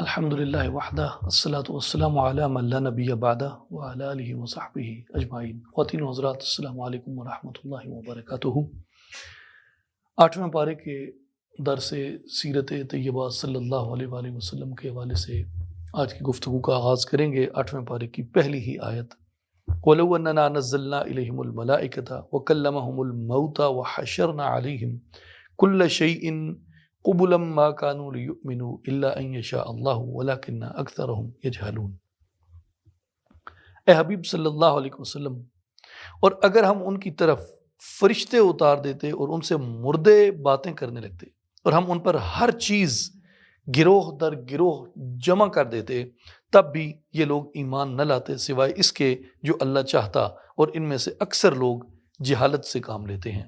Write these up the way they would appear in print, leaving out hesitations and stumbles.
الحمد للہ وحدہ الصلاۃ والسلام علی من لا نبی بعدہ وعلی آلہ وصحبہ اجمعین۔ خواتین و حضرات، السلام علیکم ورحمۃ اللہ وبرکاتہ۔ 8ویں پارے کے درس سیرت طیبہ صلی اللہ علیہ وآلہ وسلم کے حوالے سے آج کی گفتگو کا آغاز کریں گے۔ 8ویں پارے کی پہلی ہی آیت، وَلَوْ أَنَّنَا نَزَّلْنَا إِلَيْهِمُ الْمَلَائِكَةَ وَكَلَّمَهُمُ الْمَوْتَى وَحَشَرْنَا عَلَيْهِمْ كُلَّ شَيْءٍ قُبُلًا مَا كَانُوا لِيُؤْمِنُوا إِلَّا أَن يَشَاءَ اللَّهُ وَلَكِنَّ أَكْثَرَهُمْ يَجْهَلُونَ۔ اے حبیب صلی اللہ علیہ وسلم، اور اگر ہم ان کی طرف فرشتے اتار دیتے اور ان سے مردے باتیں کرنے لگتے، اور ہم ان پر ہر چیز گروہ در گروہ جمع کر دیتے، تب بھی یہ لوگ ایمان نہ لاتے سوائے اس کے جو اللہ چاہتا، اور ان میں سے اکثر لوگ جہالت سے کام لیتے ہیں۔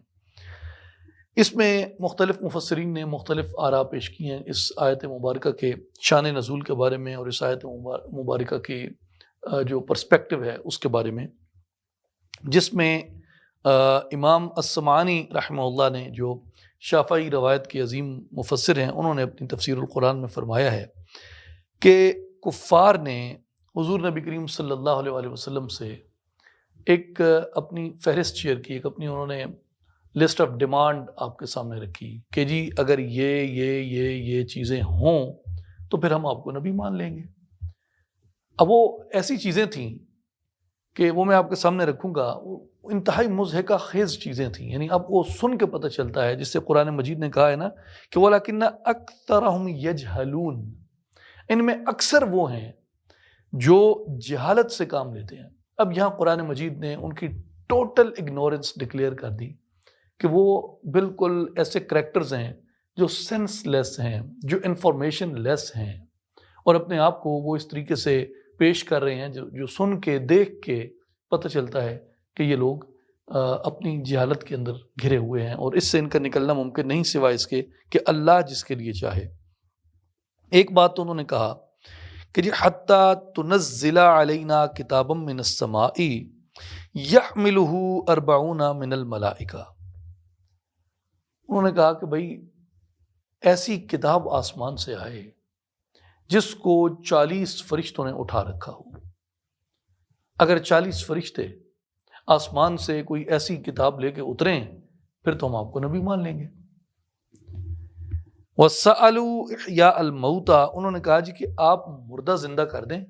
اس میں مختلف مفسرین نے مختلف آراء پیش کی ہیں اس آیت مبارکہ کے شان نزول کے بارے میں، اور اس آیت مبارکہ کی جو پرسپیکٹو ہے اس کے بارے میں، جس میں امام السمعانی رحمہ اللہ نے، جو شافعی روایت کے عظیم مفسر ہیں، انہوں نے اپنی تفسیر القرآن میں فرمایا ہے کہ کفار نے حضور نبی کریم صلی اللہ علیہ وآلہ وسلم سے ایک اپنی فہرست شیئر کی، ایک اپنی انہوں نے لسٹ آف ڈیمانڈ آپ کے سامنے رکھی کہ جی اگر یہ چیزیں ہوں تو پھر ہم آپ کو نبی مان لیں گے۔ اب وہ ایسی چیزیں تھیں کہ وہ میں آپ کے سامنے رکھوں گا، وہ انتہائی مضحکہ خیز چیزیں تھیں، یعنی اب وہ سن کے پتہ چلتا ہے، جس سے قرآن مجید نے کہا ہے نا کہ وَلَكِنَّ أَكْثَرَهُمْ يَجْهَلُونَ، ان میں اکثر وہ ہیں جو جہالت سے کام لیتے ہیں۔ اب یہاں قرآن مجید نے ان کی ٹوٹل اگنورنس ڈکلیئر کر دی کہ وہ بالکل ایسے کریکٹرز ہیں جو سینس لیس ہیں، جو انفارمیشن لیس ہیں، اور اپنے آپ کو وہ اس طریقے سے پیش کر رہے ہیں جو سن کے دیکھ کے پتہ چلتا ہے کہ یہ لوگ اپنی جہالت کے اندر گھرے ہوئے ہیں، اور اس سے ان کا نکلنا ممکن نہیں سوائے اس کے کہ اللہ جس کے لیے چاہے۔ ایک بات تو انہوں نے کہا کہ جی حتیٰ تنزل علینا کتابا من السماء یحملہ 40 من الملائکہ، انہوں نے کہا کہ بھئی ایسی کتاب آسمان سے آئے جس کو 40 فرشتوں نے اٹھا رکھا ہو۔ اگر 40 فرشتے آسمان سے کوئی ایسی کتاب لے کے اتریں پھر تو ہم آپ کو نبی مان لیں گے۔ وَسَأَلُوا إِحْيَاءَ الْمَوْتَى، انہوں نے کہا جی کہ آپ مردہ زندہ کر دیں،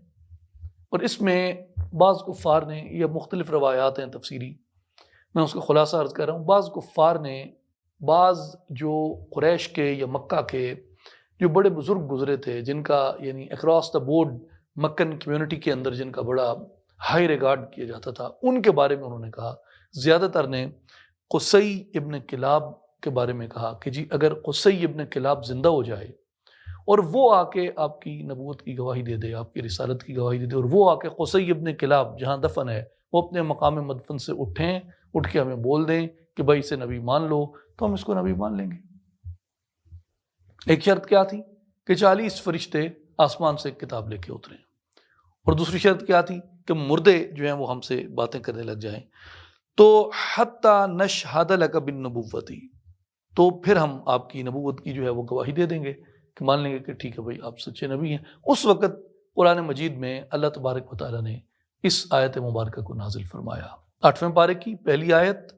اور اس میں بعض کفار نے، یہ مختلف روایات ہیں تفسیری، میں اس کا خلاصہ عرض کر رہا ہوں، بعض کفار نے، بعض جو قریش کے یا مکہ کے جو بڑے بزرگ گزرے تھے، جن کا یعنی اکراس دا بورڈ مکن کمیونٹی کے اندر جن کا بڑا ہائی ریگارڈ کیا جاتا تھا، ان کے بارے میں انہوں نے کہا، زیادہ تر نے قصی ابن کلاب کے بارے میں کہا کہ جی اگر قصی ابن کلاب زندہ ہو جائے اور وہ آ کے آپ کی نبوت کی گواہی دے دے، آپ کی رسالت کی گواہی دے دے، اور وہ آ کے قصی ابن کلاب جہاں دفن ہے وہ اپنے مقام مدفن سے اٹھ کے ہمیں بول دیں کہ بھائی اسے نبی مان لو، تو ہم اس کو نبی مان لیں گے۔ ایک شرط کیا تھی کہ 40 فرشتے آسمان سے کتاب لے کے اتریں، اور دوسری شرط کیا تھی کہ مردے جو ہیں وہ ہم سے باتیں کرنے لگ جائیں۔ تو حتی نشہد لک بالنبوۃ، تو پھر ہم آپ کی نبوت کی جو ہے وہ گواہی دے دیں گے، کہ مان لیں گے کہ ٹھیک ہے بھائی آپ سچے نبی ہیں۔ اس وقت قرآن مجید میں اللہ تبارک و تعالیٰ نے اس آیت مبارکہ کو نازل فرمایا۔ 8ویں پارے کی پہلی آیت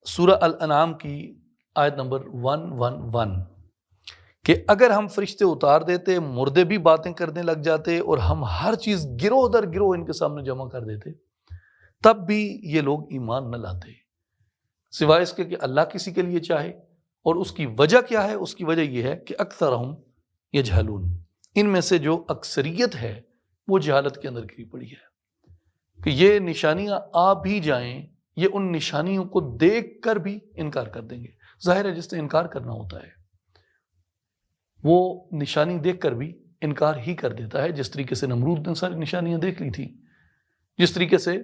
سورہ الانعام کی آیت نمبر 111، کہ اگر ہم فرشتے اتار دیتے، مردے بھی باتیں کرنے لگ جاتے، اور ہم ہر چیز گروہ در گروہ ان کے سامنے جمع کر دیتے، تب بھی یہ لوگ ایمان نہ لاتے سوائے اس کے کہ اللہ کسی کے لیے چاہے۔ اور اس کی وجہ کیا ہے؟ اس کی وجہ یہ ہے کہ اکثرہم یجہلون، ان میں سے جو اکثریت ہے وہ جہالت کے اندر گری پڑی ہے، کہ یہ نشانیاں آ بھی جائیں، یہ ان نشانیوں کو دیکھ کر بھی انکار کر دیں گے۔ ظاہر ہے جس نے انکار کرنا ہوتا ہے وہ نشانی دیکھ کر بھی انکار ہی کر دیتا ہے، جس طریقے سے نمرود نے ساری نشانیاں دیکھ لی تھی، جس طریقے سے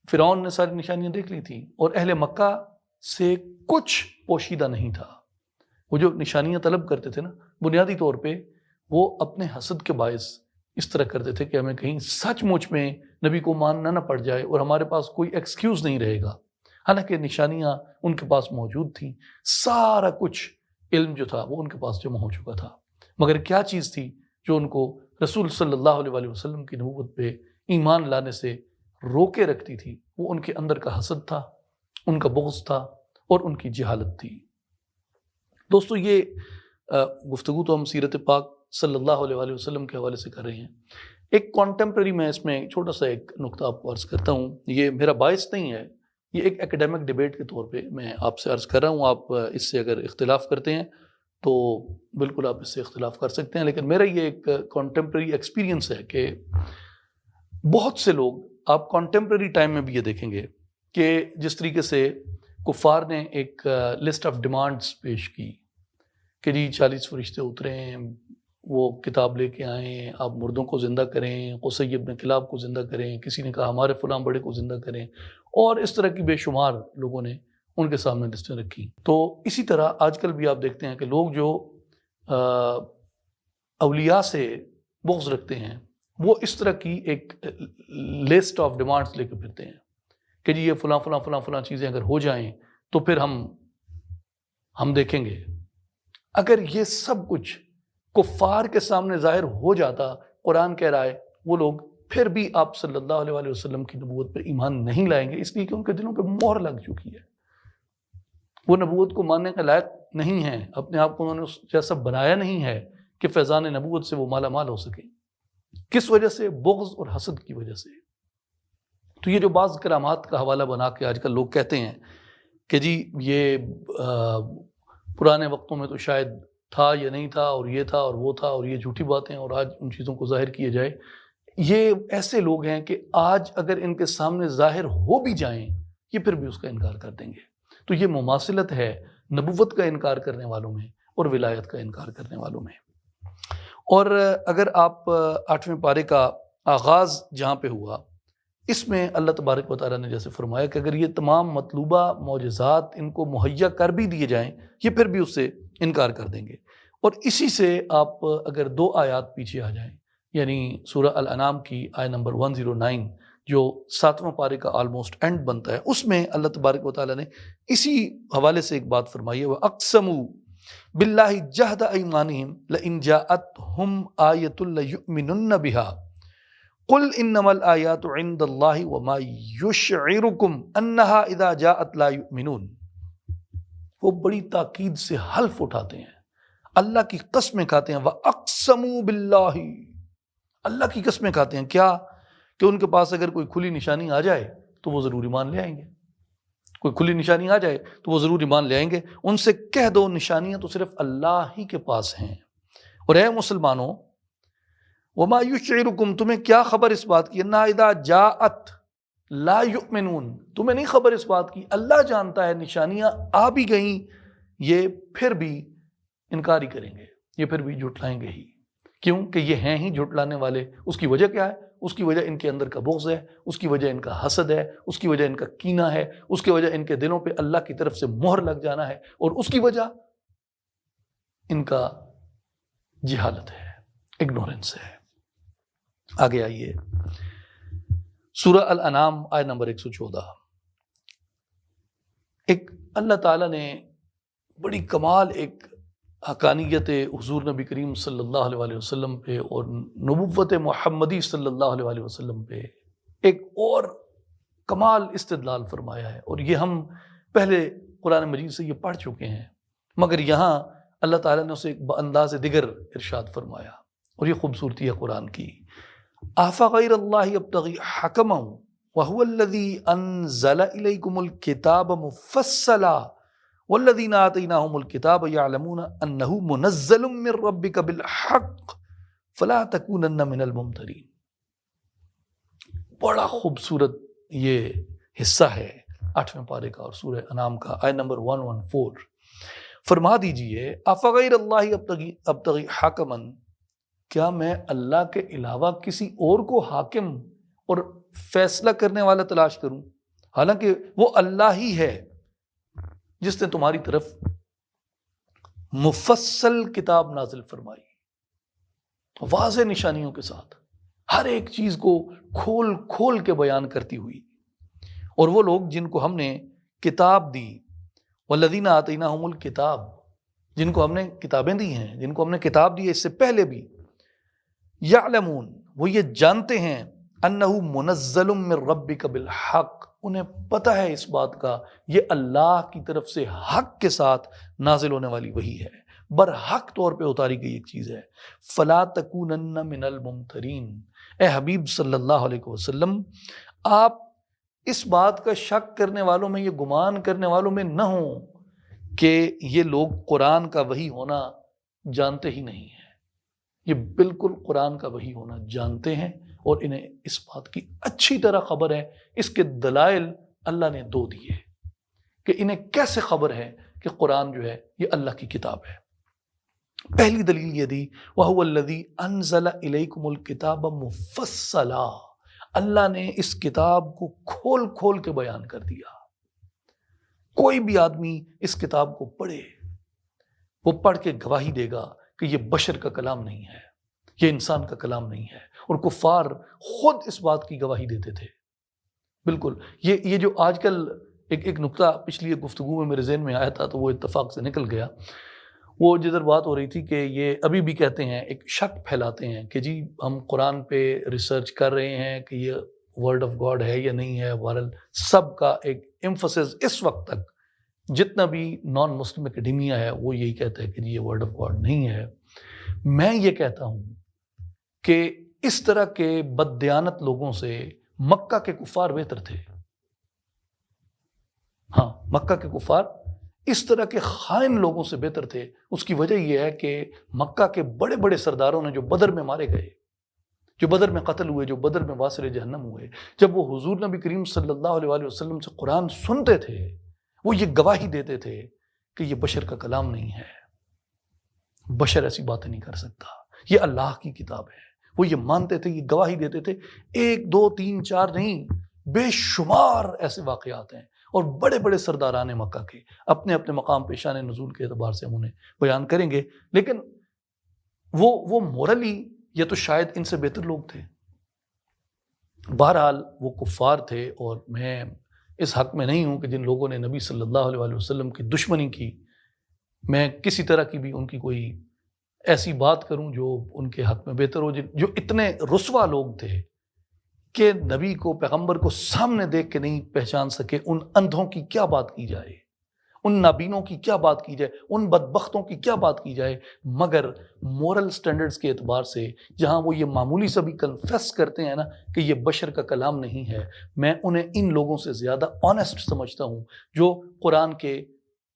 فرعون نے ساری نشانیاں دیکھ لی تھیں، اور اہل مکہ سے کچھ پوشیدہ نہیں تھا۔ وہ جو نشانیاں طلب کرتے تھے نا، بنیادی طور پہ وہ اپنے حسد کے باعث اس طرح کرتے تھے کہ ہمیں کہیں سچ مچ میں نبی کو ماننا نہ پڑ جائے اور ہمارے پاس کوئی ایکسکیوز نہیں رہے گا۔ حالانکہ نشانیاں ان کے پاس موجود تھیں، سارا کچھ علم جو تھا وہ ان کے پاس جمع ہو چکا تھا، مگر کیا چیز تھی جو ان کو رسول صلی اللہ علیہ وآلہ وسلم کی نبوت پہ ایمان لانے سے روکے رکھتی تھی؟ وہ ان کے اندر کا حسد تھا، ان کا بغض تھا اور ان کی جہالت تھی۔ دوستو یہ گفتگو تو ہم سیرت پاک صلی اللہ علیہ وآلہ وسلم کے حوالے سے کر رہے ہیں۔ ایک کانٹمپریری میں اس میں چھوٹا سا ایک نقطہ آپ کو عرض کرتا ہوں، یہ میرا باعث نہیں ہے، یہ ایک ایکیڈیمک ڈیبیٹ کے طور پہ میں آپ سے عرض کر رہا ہوں۔ آپ اس سے اگر اختلاف کرتے ہیں تو بالکل آپ اس سے اختلاف کر سکتے ہیں، لیکن میرا یہ ایک کانٹمپریری ایکسپیرینس ہے کہ بہت سے لوگ، آپ کانٹمپریری ٹائم میں بھی یہ دیکھیں گے کہ جس طریقے سے کفار نے ایک لسٹ آف ڈیمانڈز پیش کی کہ جی 40 فرشتے اتریں، وہ کتاب لے کے آئیں، آپ مردوں کو زندہ کریں، قصی ابن کلاب کو زندہ کریں، کسی نے کہا ہمارے فلاں بڑے کو زندہ کریں، اور اس طرح کی بے شمار لوگوں نے ان کے سامنے لسٹیں رکھی۔ تو اسی طرح آج کل بھی آپ دیکھتے ہیں کہ لوگ جو اولیاء سے بغض رکھتے ہیں وہ اس طرح کی ایک لسٹ آف ڈیمانڈز لے کے پھرتے ہیں کہ جی یہ فلاں فلاں فلاں فلاں چیزیں اگر ہو جائیں تو پھر ہم دیکھیں گے۔ اگر یہ سب کچھ کفار کے سامنے ظاہر ہو جاتا، قرآن کہہ رہا ہے وہ لوگ پھر بھی آپ صلی اللہ علیہ وآلہ وسلم کی نبوت پہ ایمان نہیں لائیں گے، اس لیے کہ ان کے دلوں پہ مہر لگ چکی ہے، وہ نبوت کو ماننے کے لائق نہیں ہیں، اپنے آپ کو انہوں نے اس جیسا بنایا نہیں ہے کہ فیضان نبوت سے وہ مالا مال ہو سکے۔ کس وجہ سے؟ بغض اور حسد کی وجہ سے۔ تو یہ جو بعض کرامات کا حوالہ بنا کے آج کل لوگ کہتے ہیں کہ جی یہ پرانے وقتوں میں تو شاید تھا یا نہیں تھا، اور یہ تھا اور وہ تھا، اور یہ جھوٹی باتیں، اور آج ان چیزوں کو ظاہر کیا جائے، یہ ایسے لوگ ہیں کہ آج اگر ان کے سامنے ظاہر ہو بھی جائیں یہ پھر بھی اس کا انکار کر دیں گے۔ تو یہ مماثلت ہے نبوت کا انکار کرنے والوں میں اور ولایت کا انکار کرنے والوں میں۔ اور اگر آپ 8ویں پارے کا آغاز جہاں پہ ہوا، اس میں اللہ تبارک و تعالیٰ نے جیسے فرمایا کہ اگر یہ تمام مطلوبہ معجزات ان کو مہیا کر بھی دیے جائیں یہ پھر بھی اس سے انکار کر دیں گے۔ اور اسی سے آپ اگر 2 آیات پیچھے آ جائیں، یعنی سورہ الانعام کی آیت نمبر 109 جو 7واں پارے کا آلموسٹ اینڈ بنتا ہے، اس میں اللہ تبارک و تعالیٰ نے اسی حوالے سے ایک بات فرمائی ہے، وَأَقْسَمُوا بِاللَّهِ جَهْدَ أَيْمَانِهِمْ لَإِنْ جَاءَتْهُمْ آيَةٌ لَيُؤْمِنُنَّ بِهَا قُلْ إِنَّمَا الْآيَاتُ عِنْدَ اللَّهِ وَمَا يُشْعِرُكُمْ أَنَّهَا إِذَا جَاءَتْ لَا يُؤْمِنُونَ۔ وہ بڑی تاکید سے حلف اٹھاتے ہیں، اللہ کی قسمیں کھاتے ہیں، وَأَقْسَمُوا بِاللَّهِ، اللہ کی قسمیں کھاتے ہیں، کیا کہ ان کے پاس اگر کوئی کھلی نشانی آ جائے تو وہ ضرور ایمان لے آئیں گے، کوئی کھلی نشانی آ جائے تو وہ ضرور ایمان لے آئیں گے۔ ان سے کہہ دو نشانیاں تو صرف اللہ ہی کے پاس ہیں۔ اور اے مسلمانوں، وما یشعرکم، تمہیں کیا خبر اس بات کی، انا اذا جاءت لا یؤمنون، تمہیں نہیں خبر اس بات کی، اللہ جانتا ہے نشانیاں آ بھی گئیں یہ پھر بھی انکار ہی کریں گے، یہ پھر بھی جھٹلائیں گے ہی۔ کیوں کہ یہ ہیں ہی جھٹلانے والے۔ اس کی وجہ کیا ہے؟ اس کی وجہ ان کے اندر کا بغض ہے، اس کی وجہ ان کا حسد ہے، اس کی وجہ ان کا کینہ ہے، اس کی وجہ ان کے دلوں پہ اللہ کی طرف سے مہر لگ جانا ہے، اور اس کی وجہ ان کا جہالت ہے، اگنورنس ہے۔ آگے آئیے سورہ الانعام آیت نمبر 114۔ ایک اللہ تعالیٰ نے بڑی کمال ایک حقانیت حضور نبی کریم صلی اللہ علیہ وآلہ وسلم پہ اور نبوت محمدی صلی اللہ علیہ وآلہ وسلم پہ ایک اور کمال استدلال فرمایا ہے، اور یہ ہم پہلے قرآن مجید سے یہ پڑھ چکے ہیں، مگر یہاں اللہ تعالیٰ نے اسے ایک انداز دیگر ارشاد فرمایا، اور یہ خوبصورتی ہے قرآن کی۔ آفغیر اللہ ابتغی حکما وہو الذی انزل الیکم الکتاب مفصلا والذین آتیناہم الکتاب یعلمون انہ منزل من ربک بالحق فلا تکونن من الممترین۔ بڑا خوبصورت یہ حصہ ہے 8ویں پارے کا اور سورہ انعام کا، آیت نمبر 114۔ فرما دیجئے افغیر اللہ ابتغی حکما، کیا میں اللہ کے علاوہ کسی اور کو حاکم اور فیصلہ کرنے والا تلاش کروں، حالانکہ وہ اللہ ہی ہے جس نے تمہاری طرف مفصل کتاب نازل فرمائی، واضح نشانیوں کے ساتھ، ہر ایک چیز کو کھول کھول کے بیان کرتی ہوئی۔ اور وہ لوگ جن کو ہم نے کتاب دی، والذین آتیناہم الکتاب، جن کو ہم نے کتابیں دی ہیں، جن کو ہم نے کتاب دی ہے اس سے پہلے بھی، یعلمون وہ یہ جانتے ہیں، انہ منزل من ربک بالحق انہیں پتہ ہے اس بات کا یہ اللہ کی طرف سے حق کے ساتھ نازل ہونے والی وحی ہے، برحق طور پہ اتاری گئی ایک چیز ہے۔ فلا تکونن من الممترین، اے حبیب صلی اللہ علیہ وسلم آپ اس بات کا شک کرنے والوں میں، یہ گمان کرنے والوں میں نہ ہوں کہ یہ لوگ قرآن کا وحی ہونا جانتے ہی نہیں ہیں، یہ بالکل قرآن کا وحی ہونا جانتے ہیں، اور انہیں اس بات کی اچھی طرح خبر ہے۔ اس کے دلائل اللہ نے دو دیے کہ انہیں کیسے خبر ہے کہ قرآن جو ہے یہ اللہ کی کتاب ہے۔ پہلی دلیل یہ دی وَهُوَ الَّذِي أَنزَلَ إِلَيْكُمُ الْكِتَابَ مُفَصَّلًا، اللہ نے اس کتاب کو کھول کھول کے بیان کر دیا۔ کوئی بھی آدمی اس کتاب کو پڑھے، وہ پڑھ کے گواہی دے گا کہ یہ بشر کا کلام نہیں ہے، یہ انسان کا کلام نہیں ہے، اور کفار خود اس بات کی گواہی دیتے تھے۔ بالکل یہ جو آج کل ایک نکتہ پچھلی گفتگو میں میرے ذہن میں آیا تھا تو وہ اتفاق سے نکل گیا، وہ جدھر بات ہو رہی تھی کہ یہ ابھی بھی کہتے ہیں، ایک شک پھیلاتے ہیں کہ جی ہم قرآن پہ ریسرچ کر رہے ہیں کہ یہ ورڈ آف گاڈ ہے یا نہیں ہے۔ بہرحال سب کا ایک ایمفسس اس وقت تک جتنا بھی نان مسلم اکیڈیمیا ہے وہ یہی کہتا ہے کہ جی یہ ورڈ آف گاڈ نہیں ہے۔ میں یہ کہتا ہوں کہ اس طرح کے بددیانت لوگوں سے مکہ کے کفار بہتر تھے۔ ہاں، مکہ کے کفار اس طرح کے خائن لوگوں سے بہتر تھے۔ اس کی وجہ یہ ہے کہ مکہ کے بڑے بڑے سرداروں نے جو بدر میں مارے گئے، جو بدر میں قتل ہوئے، جو بدر میں واسر جہنم ہوئے، جب وہ حضور نبی کریم صلی اللہ علیہ وسلم سے قرآن سنتے تھے وہ یہ گواہی دیتے تھے کہ یہ بشر کا کلام نہیں ہے، بشر ایسی باتیں نہیں کر سکتا، یہ اللہ کی کتاب ہے۔ وہ یہ مانتے تھے، یہ گواہی دیتے تھے۔ 1 2 3 4 نہیں، بے شمار ایسے واقعات ہیں، اور بڑے بڑے سرداران مکہ کے اپنے اپنے مقام پہ شان نزول کے اعتبار سے ہم انہیں بیان کریں گے، لیکن وہ مورلی یا تو شاید ان سے بہتر لوگ تھے۔ بہرحال وہ کفار تھے، اور میں اس حق میں نہیں ہوں کہ جن لوگوں نے نبی صلی اللہ علیہ وسلم کی دشمنی کی، میں کسی طرح کی بھی ان کی کوئی ایسی بات کروں جو ان کے حق میں بہتر ہو۔ جو اتنے رسوا لوگ تھے کہ نبی کو، پیغمبر کو سامنے دیکھ کے نہیں پہچان سکے، ان اندھوں کی کیا بات کی جائے، ان نابینوں کی کیا بات کی جائے، ان بدبختوں کی کیا بات کی جائے، مگر مورل سٹینڈرڈز کے اعتبار سے جہاں وہ یہ معمولی سا بھی کنفیس کرتے ہیں نا کہ یہ بشر کا کلام نہیں ہے، میں انہیں ان لوگوں سے زیادہ آنیسٹ سمجھتا ہوں جو قرآن کے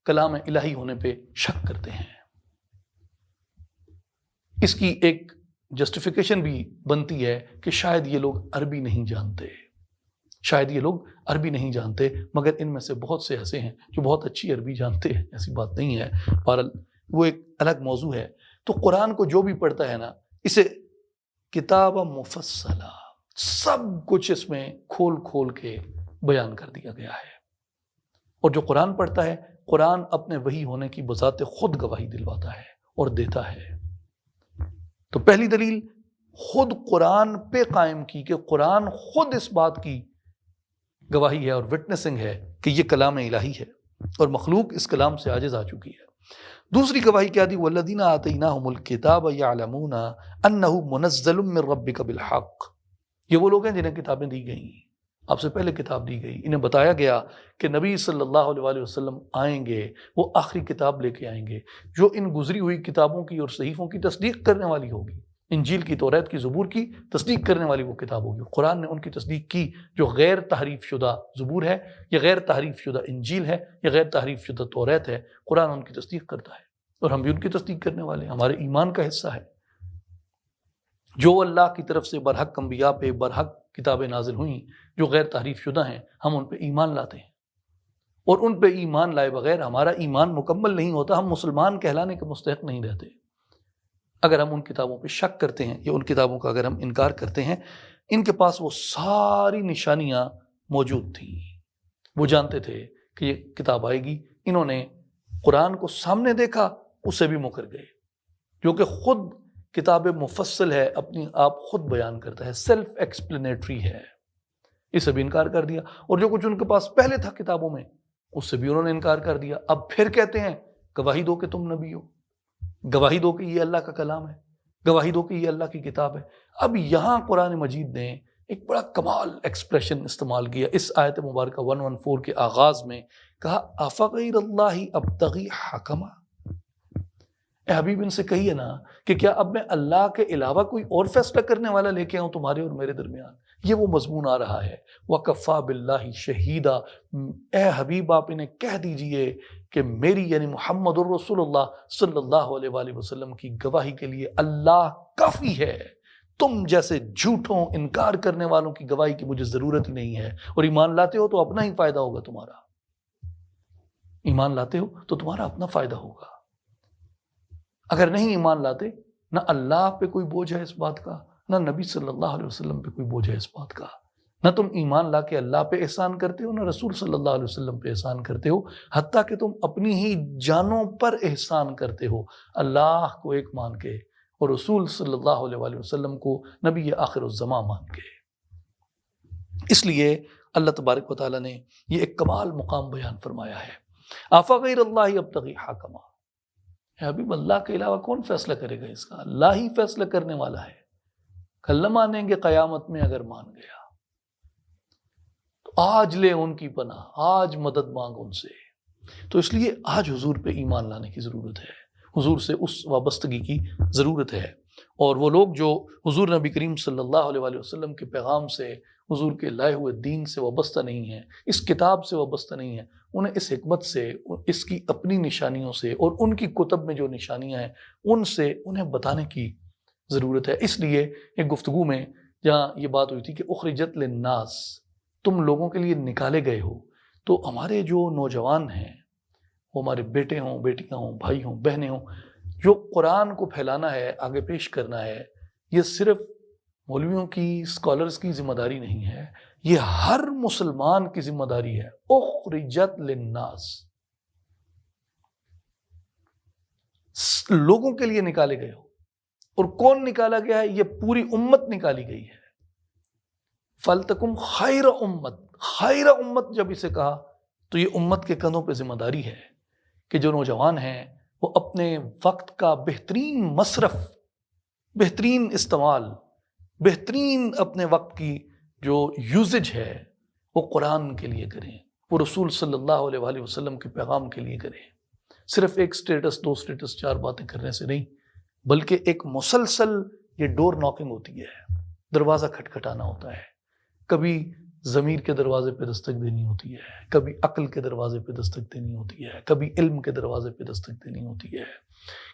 کلام الہی ہونے پہ شک کرتے ہیں۔ اس کی ایک جسٹیفیکیشن بھی بنتی ہے کہ شاید یہ لوگ عربی نہیں جانتے، شاید یہ لوگ عربی نہیں جانتے، مگر ان میں سے بہت سے ایسے ہیں جو بہت اچھی عربی جانتے ہیں، ایسی بات نہیں ہے۔ بہرحال وہ ایک الگ موضوع ہے۔ تو قرآن کو جو بھی پڑھتا ہے نا، اسے کتاب مفصلہ، سب کچھ اس میں کھول کھول کے بیان کر دیا گیا ہے، اور جو قرآن پڑھتا ہے، قرآن اپنے وحی ہونے کی بذات خود گواہی دلواتا ہے اور دیتا ہے۔ تو پہلی دلیل خود قرآن پہ قائم کی کہ قرآن خود اس بات کی گواہی ہے اور وٹنسنگ ہے کہ یہ کلام الہی ہے، اور مخلوق اس کلام سے عاجز آ چکی ہے۔ دوسری گواہی کیا دی؟ والذین آتیناہم الکتاب یعلمون انہ منزل من ربک بالحق، یہ وہ لوگ ہیں جنہیں کتابیں دی گئیں، آپ سے پہلے کتاب دی گئی، انہیں بتایا گیا کہ نبی صلی اللہ علیہ وسلم آئیں گے، وہ آخری کتاب لے کے آئیں گے جو ان گزری ہوئی کتابوں کی اور صحیفوں کی تصدیق کرنے والی ہوگی۔ انجیل کی، توریت کی، زبور کی تصدیق کرنے والی وہ کتاب ہوگی۔ قرآن نے ان کی تصدیق کی، جو غیر تحریف شدہ زبور ہے، یا غیر تحریف شدہ انجیل ہے، یا غیر تحریف شدہ توریت ہے، قرآن ان کی تصدیق کرتا ہے، اور ہم بھی ان کی تصدیق کرنے والے ہیں، ہمارے ایمان کا حصہ ہے۔ جو اللہ کی طرف سے برحق انبیاء پہ برحق کتابیں نازل ہوئیں جو غیر تحریف شدہ ہیں، ہم ان پہ ایمان لاتے ہیں، اور ان پہ ایمان لائے بغیر ہمارا ایمان مکمل نہیں ہوتا، ہم مسلمان کہلانے کے مستحق نہیں رہتے اگر ہم ان کتابوں پہ شک کرتے ہیں، یا ان کتابوں کا اگر ہم انکار کرتے ہیں۔ ان کے پاس وہ ساری نشانیاں موجود تھیں، وہ جانتے تھے کہ یہ کتاب آئے گی۔ انہوں نے قرآن کو سامنے دیکھا، اس سے بھی مکر گئے، جو کہ خود کتاب مفصل ہے، اپنی آپ خود بیان کرتا ہے، سیلف ایکسپلینیٹری ہے، اس سے بھی انکار کر دیا۔ اور جو کچھ ان کے پاس پہلے تھا کتابوں میں، اس سے بھی انہوں نے انکار کر دیا۔ اب پھر کہتے ہیں گواہی دو کہ تم نبی ہو۔ گواہی دو کہ یہ اللہ کا کلام ہے، گواہی دو کہ یہ اللہ کی کتاب ہے۔ اب یہاں قرآن مجید نے ایک بڑا کمال ایکسپریشن استعمال کیا اس آیت مبارکہ 114 کے آغاز میں، کہا افغیر اللہ ابتغی حکما۔ اے حبیب ان سے کہیے نا کہ کیا اب میں اللہ کے علاوہ کوئی اور فیصلہ کرنے والا لے کے آؤں تمہارے اور میرے درمیان؟ یہ وہ مضمون آ رہا ہے، وَكَفَّى بِاللَّهِ شَهِيدًا۔ اے حبیب آپ انہیں کہہ دیجئے کہ میری یعنی محمد الرسول اللہ صلی اللہ علیہ وآلہ وسلم کی گواہی کے لیے اللہ کافی ہے۔ تم جیسے جھوٹوں انکار کرنے والوں کی گواہی کی مجھے ضرورت ہی نہیں ہے، اور ایمان لاتے ہو تو اپنا ہی فائدہ ہوگا تمہارا، ایمان لاتے ہو تو تمہارا اپنا فائدہ ہوگا۔ اگر نہیں ایمان لاتے، نہ اللہ پہ کوئی بوجھ ہے اس بات کا، نہ نبی صلی اللہ علیہ وسلم پہ کوئی بوجھ ہے اس بات کا، نہ تم ایمان لا کے اللہ پہ احسان کرتے ہو، نہ رسول صلی اللہ علیہ وسلم پہ احسان کرتے ہو، حتیٰ کہ تم اپنی ہی جانوں پر احسان کرتے ہو، اللہ کو ایک مان کے اور رسول صلی اللہ علیہ وآلہ وسلم کو نبی آخر الزمان مان کے۔ اس لیے اللہ تبارک و تعالیٰ نے یہ ایک کمال مقام بیان فرمایا ہے، افغیر اللہ ابتغی حکما۔ حبیب اللہ کے علاوہ کون فیصلہ کرے گا اس کا؟ اللہ ہی فیصلہ کرنے والا ہے۔ کل مانیں گے قیامت میں اگر مان گیا تو آج لے ان کی پناہ، آج مدد مانگ ان سے۔ تو اس لیے آج حضور پہ ایمان لانے کی ضرورت ہے، حضور سے اس وابستگی کی ضرورت ہے۔ اور وہ لوگ جو حضور نبی کریم صلی اللہ علیہ وآلہ وسلم کے پیغام سے، حضور کے لائے ہوئے دین سے وابستہ نہیں ہیں، اس کتاب سے وابستہ نہیں ہیں، انہیں اس حکمت سے، اس کی اپنی نشانیوں سے اور ان کی کتب میں جو نشانیاں ہیں ان سے انہیں بتانے کی ضرورت ہے۔ اس لیے ایک گفتگو میں جہاں یہ بات ہوئی تھی کہ اخرجت للناس، تم لوگوں کے لیے نکالے گئے ہو، تو ہمارے جو نوجوان ہیں، وہ ہمارے بیٹے ہوں، بیٹیاں ہوں، بھائی ہوں، بہنیں ہوں، جو قرآن کو پھیلانا ہے، آگے پیش کرنا ہے، یہ صرف مولویوں کی، اسکالرز کی ذمہ داری نہیں ہے، یہ ہر مسلمان کی ذمہ داری ہے۔ اخرجت للناس، لوگوں کے لیے نکالے گئے ہو۔ اور کون نکالا گیا ہے؟ یہ پوری امت نکالی گئی ہے۔ فَلْتَكُمْ خَيْرَ امت، خیر امت جب اسے کہا تو یہ امت کے کندھوں پہ ذمہ داری ہے کہ جو نوجوان ہیں وہ اپنے وقت کا بہترین مصرف، بہترین استعمال، بہترین اپنے وقت کی جو یوزج ہے وہ قرآن کے لیے کریں، وہ رسول صلی اللہ علیہ وآلہ وسلم کے پیغام کے لیے کریں۔ صرف ایک سٹیٹس، دو سٹیٹس، چار باتیں کرنے سے نہیں، بلکہ ایک مسلسل یہ ڈور ناکنگ ہوتی ہے، دروازہ کھٹکھٹانا ہوتا ہے۔ کبھی ضمیر کے دروازے پہ دستک دینی ہوتی ہے، کبھی عقل کے دروازے پہ دستک دینی ہوتی ہے، کبھی علم کے دروازے پہ دستک دینی ہوتی ہے،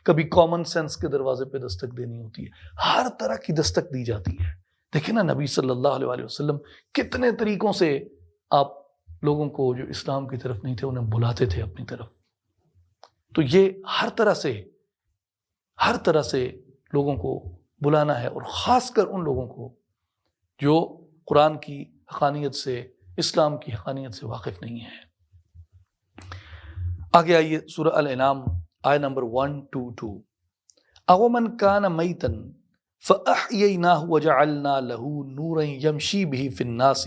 کبھی کامن سینس کے دروازے پہ دستک دینی ہوتی ہے۔ ہر طرح کی دستک دی جاتی ہے۔ دیکھیں نا نبی صلی اللہ علیہ وآلہ وسلم کتنے طریقوں سے آپ لوگوں کو جو اسلام کی طرف نہیں تھے انہیں بلاتے تھے اپنی طرف۔ تو یہ ہر طرح سے لوگوں کو بلانا ہے، اور خاص کر ان لوگوں کو جو قرآن کی حقانیت سے، اسلام کی حقانیت سے واقف نہیں ہے۔ آگے آئیے سورہ الانعام آیت نمبر 122۔ اَوَمَنْ كَانَ مَيْتًا فَأَحْيَيْنَاهُ وَجَعَلْنَا لَهُ نُورًا يَمْشِي بِهِ فِي النَّاسِ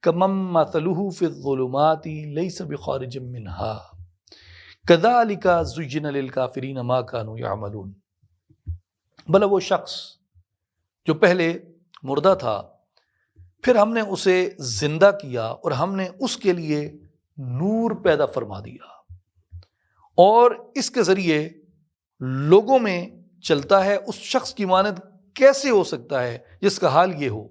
كَمَنْ مَثَلُهُ فِي الظُّلُمَاتِ لَيْسَ بِخَارِجٍ مِّنْهَا كَذَلِكَ زُيِّنَ لِلْكَافِرِينَ مَا كَانُوا يَعْمَلُونَ۔ بھلا وہ شخص جو پہلے مردہ تھا، پھر ہم نے اسے زندہ کیا اور ہم نے اس کے لیے نور پیدا فرما دیا، اور اس کے ذریعے لوگوں میں چلتا ہے۔ اس شخص کی مانند کیسے ہو سکتا ہے جس کا حال یہ ہو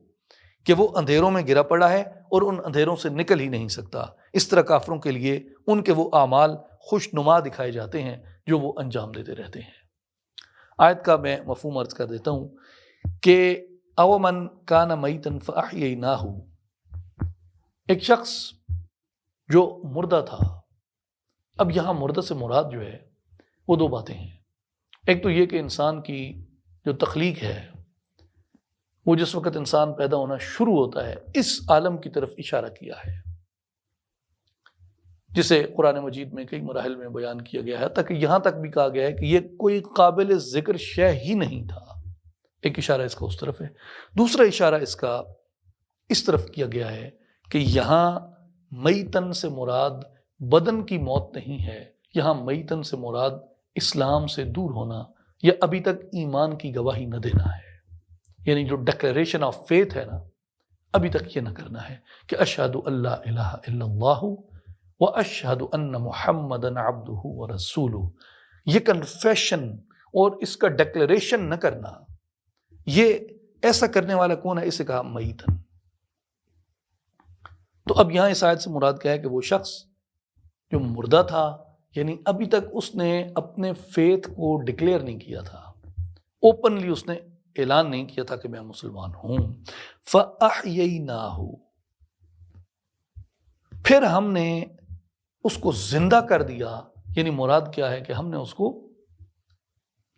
کہ وہ اندھیروں میں گرا پڑا ہے اور ان اندھیروں سے نکل ہی نہیں سکتا۔ اس طرح کافروں کے لیے ان کے وہ اعمال خوش نما دکھائے جاتے ہیں جو وہ انجام دیتے رہتے ہیں۔ آیت کا میں مفہوم عرض کر دیتا ہوں کہ اَوَمَنْ كَانَ مَيْتًا فَأَحْيَيْنَاهُ، ایک شخص جو مردہ تھا۔ اب یہاں مردہ سے مراد جو ہے وہ دو باتیں ہیں۔ ایک تو یہ کہ انسان کی جو تخلیق ہے، وہ جس وقت انسان پیدا ہونا شروع ہوتا ہے اس عالم کی طرف اشارہ کیا ہے، جسے قرآن مجید میں کئی مراحل میں بیان کیا گیا ہے، تاکہ یہاں تک بھی کہا گیا ہے کہ یہ کوئی قابل ذکر شے ہی نہیں تھا۔ ایک اشارہ اس کا اس طرف ہے۔ دوسرا اشارہ اس کا اس طرف کیا گیا ہے کہ یہاں میتن سے مراد بدن کی موت نہیں ہے، یہاں میتن سے مراد اسلام سے دور ہونا، یا ابھی تک ایمان کی گواہی نہ دینا ہے، یعنی جو ڈکلیریشن آف فیتھ ہے نا، ابھی تک یہ نہ کرنا ہے کہ اشہد اللہ الہ الا اللہ و اشہد ان محمدن عبدہ و رسولہ، یہ کنفیشن اور اس کا ڈکلیریشن نہ کرنا، یہ ایسا کرنے والا کون ہے؟ اسے کہا میتن۔ تو اب یہاں اس آیت سے مراد کیا ہے کہ وہ شخص جو مردہ تھا، یعنی ابھی تک اس نے اپنے فیتھ کو ڈکلیئر نہیں کیا تھا، اوپنلی اس نے اعلان نہیں کیا تھا کہ میں مسلمان ہوں، فَأَحْيَيْنَاهُ، پھر ہم نے اس کو زندہ کر دیا، یعنی مراد کیا ہے کہ ہم نے اس کو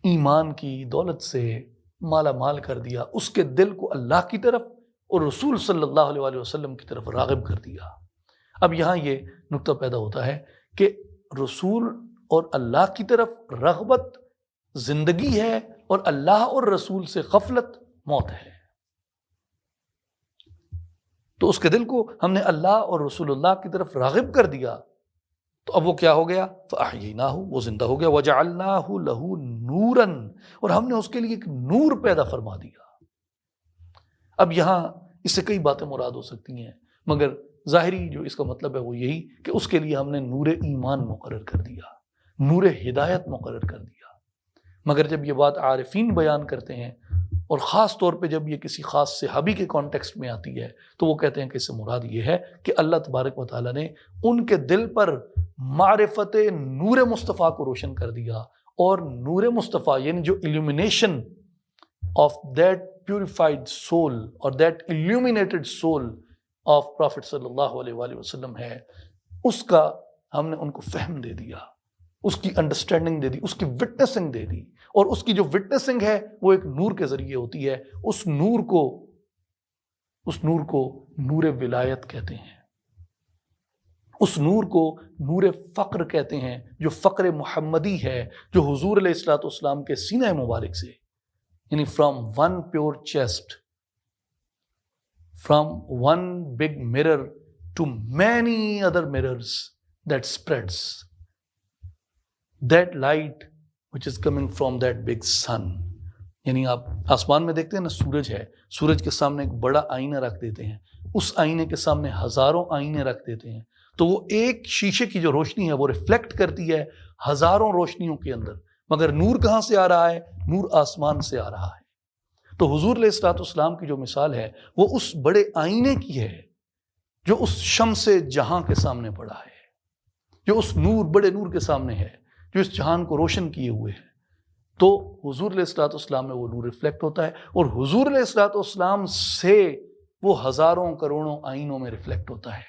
ایمان کی دولت سے مالا مال کر دیا، اس کے دل کو اللہ کی طرف اور رسول صلی اللہ علیہ وسلم کی طرف راغب کر دیا۔ اب یہاں یہ نقطہ پیدا ہوتا ہے کہ رسول اور اللہ کی طرف رغبت زندگی ہے، اور اللہ اور رسول سے غفلت موت ہے۔ تو اس کے دل کو ہم نے اللہ اور رسول اللہ کی طرف راغب کر دیا، تو اب وہ کیا ہو گیا؟ فَأَحْيَيْنَاهُ، وہ زندہ ہو گیا، وَجَعَلْنَاهُ لَهُ نُورًا، اور ہم نے اس کے لیے ایک نور پیدا فرما دیا۔ اب یہاں اس سے کئی باتیں مراد ہو سکتی ہیں، مگر ظاہری جو اس کا مطلب ہے وہ یہی کہ اس کے لیے ہم نے نور ایمان مقرر کر دیا، نور ہدایت مقرر کر دیا۔ مگر جب یہ بات عارفین بیان کرتے ہیں، اور خاص طور پہ جب یہ کسی خاص صحابی کے کانٹیکسٹ میں آتی ہے، تو وہ کہتے ہیں کہ اس سے مراد یہ ہے کہ اللہ تبارک و تعالیٰ نے ان کے دل پر معرفت نور مصطفیٰ کو روشن کر دیا، اور نور مصطفیٰ یعنی جو illumination of that purified soul اور that illuminated soul of Prophet صلی اللہ علیہ وآلہ وسلم ہے، اس کا ہم نے ان کو فہم دے دیا، اس کی انڈرسٹینڈنگ دے دی، اس کی وٹنسنگ دے دی، اور اس کی جو وٹنسنگ ہے وہ ایک نور کے ذریعے ہوتی ہے۔ اس نور کو نور ولایت کہتے ہیں، اس نور کو نور فقر کہتے ہیں، جو فقر محمدی ہے، جو حضور علیہ الصلوۃ والسلام کے سینہ مبارک سے، یعنی from one pure chest, from one big mirror to many other mirrors that spreads that light which is coming from that big sun۔ یعنی آپ آسمان میں دیکھتے ہیں نا، سورج ہے، سورج کے سامنے ایک بڑا آئینہ رکھ دیتے ہیں، اس آئینے کے سامنے ہزاروں آئینے رکھ دیتے ہیں، تو وہ ایک شیشے کی جو روشنی ہے وہ ریفلیکٹ کرتی ہے ہزاروں روشنیوں کے اندر، مگر نور کہاں سے آ رہا ہے؟ نور آسمان سے آ رہا ہے۔ تو حضور علیہ الصلوۃ والسلام کی جو مثال ہے وہ اس بڑے آئینے کی ہے جو اس شمس جہاں کے سامنے پڑا ہے، جو اس نور، بڑے نور کے سامنے ہے، جو اس جہان کو روشن کیے ہوئے ہے۔ تو حضور علیہ الصلوۃ والسلام میں وہ نور ریفلیکٹ ہوتا ہے، اور حضور علیہ الصلوۃ والسلام سے وہ ہزاروں کروڑوں آئینوں میں ریفلیکٹ ہوتا ہے۔